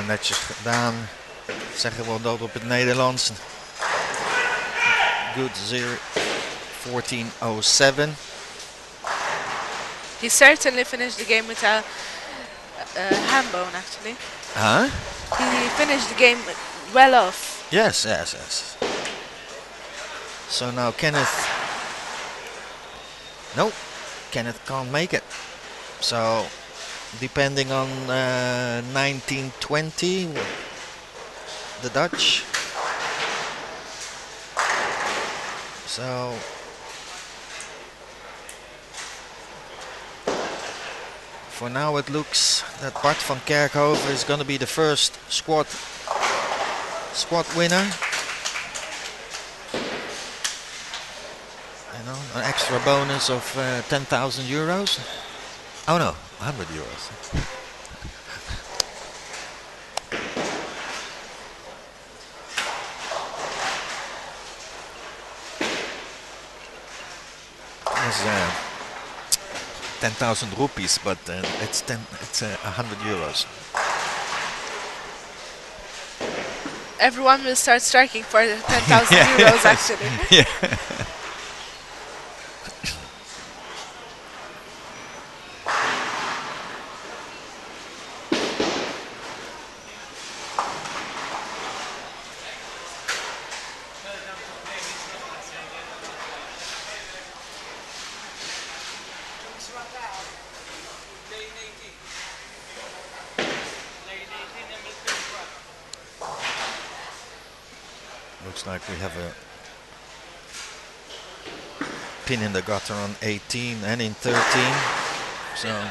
Netjes gedaan, zeggen we dat op het Nederlands. Good 14:07. He certainly finished the game with a ham bone, actually. Huh? He finished the game well off. Yes. So now Kenneth. No, Kenneth can't make it. So depending on 1920, the Dutch. So for now it looks that Bart van Kerkhoven is going to be the first squad winner. You know, an extra bonus of 10,000 euros. Oh no, 100 euros. It's 10,000 rupees, but it's 100 euros. Everyone will start striking for 10,000 euros, actually. Yeah. Looks like we have a pin in the gutter on 18 and in 13. So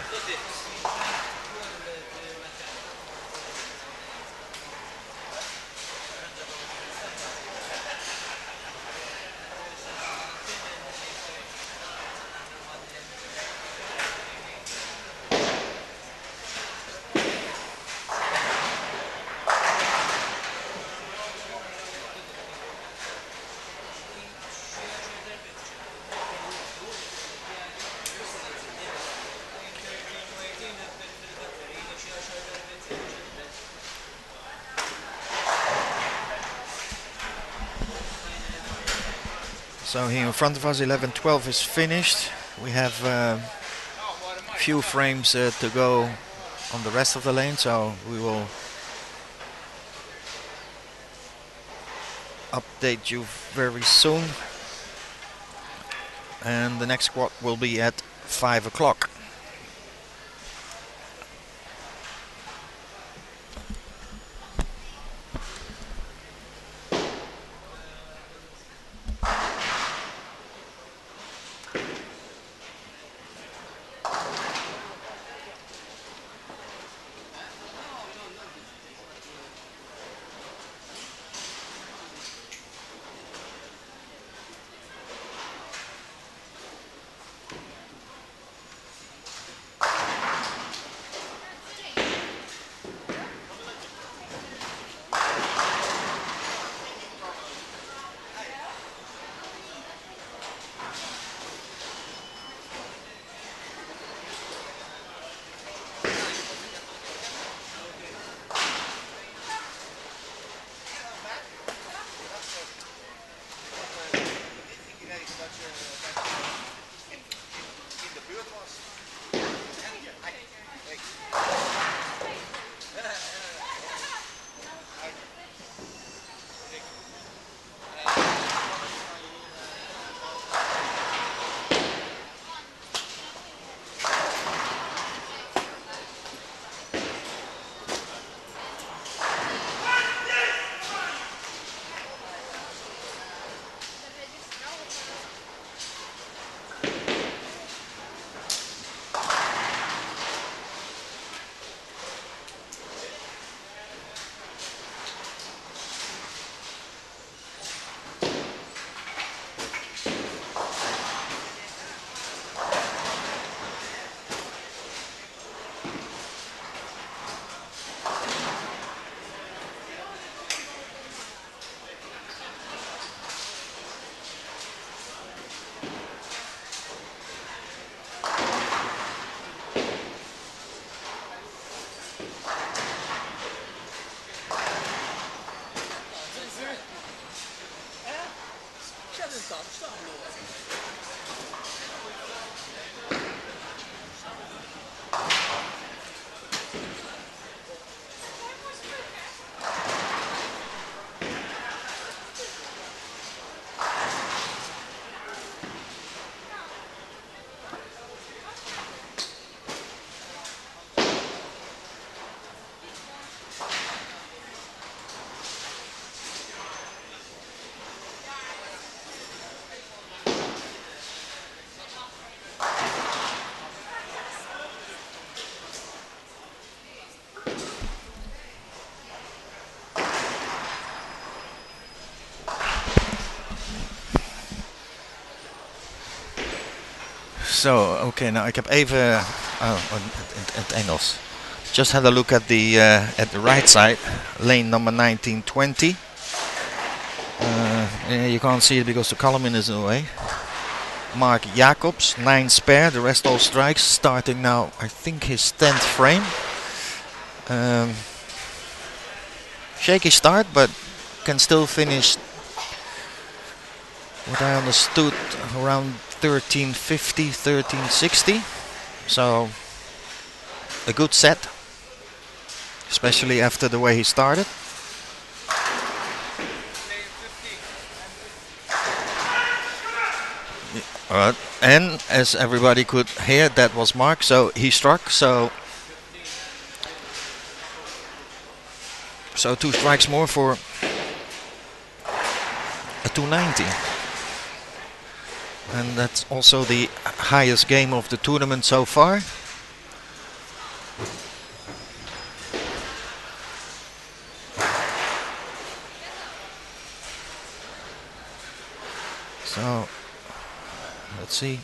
So here in front of us, 11:12 is finished. We have a few frames to go on the rest of the lane, so we will update you very soon. And the next squad will be at 5 o'clock. So, okay, nou ik heb even in het Engels. Just had a look at the right side, lane number 1920. Yeah, you can't see it because the column is in the way. Mark Jacobs, 9 spare, the rest all strikes, starting now, I think his 10th frame. Shaky start, but can still finish, what I understood, around 1350, 1360. So, a good set, especially after the way he started. And as everybody could hear, that was Mark, so he struck. So 2 strikes more for a 290. And that's also the highest game of the tournament so far. So let's see.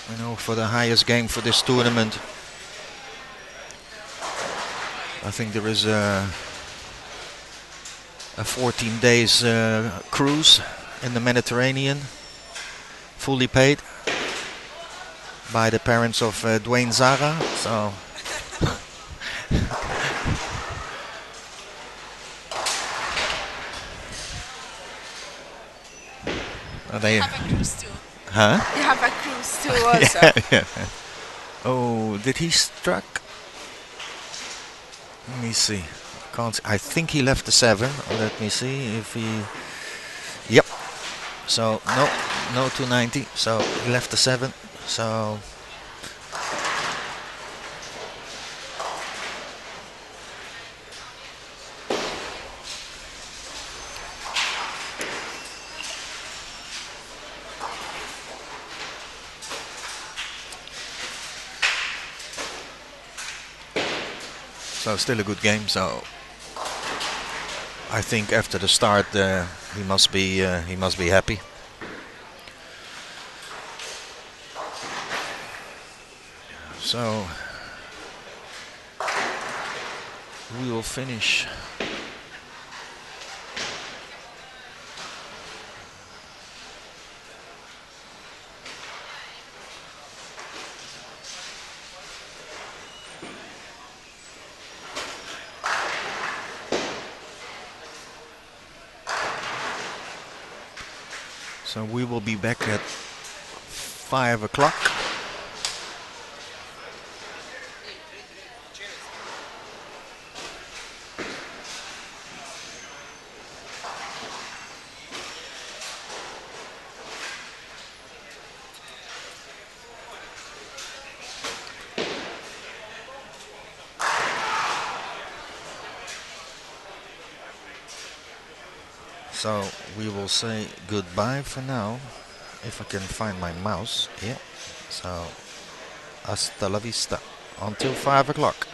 You know, for the highest game for this tournament, I think there is a 14 days cruise in the Mediterranean, fully paid by the parents of Dwayne Zara. So they have a cruise too. Huh? You have a cruise too also. Yeah. Oh, did he struck? Let me see. Can't. I think he left the 7. Let me see if he. Yep. So no 290. So he left the 7. So. So still a good game. So I think after the start he must be happy. So we will finish. So we will be back at 5 o'clock. So we will say goodbye for now, if I can find my mouse here. So hasta la vista, until 5 o'clock.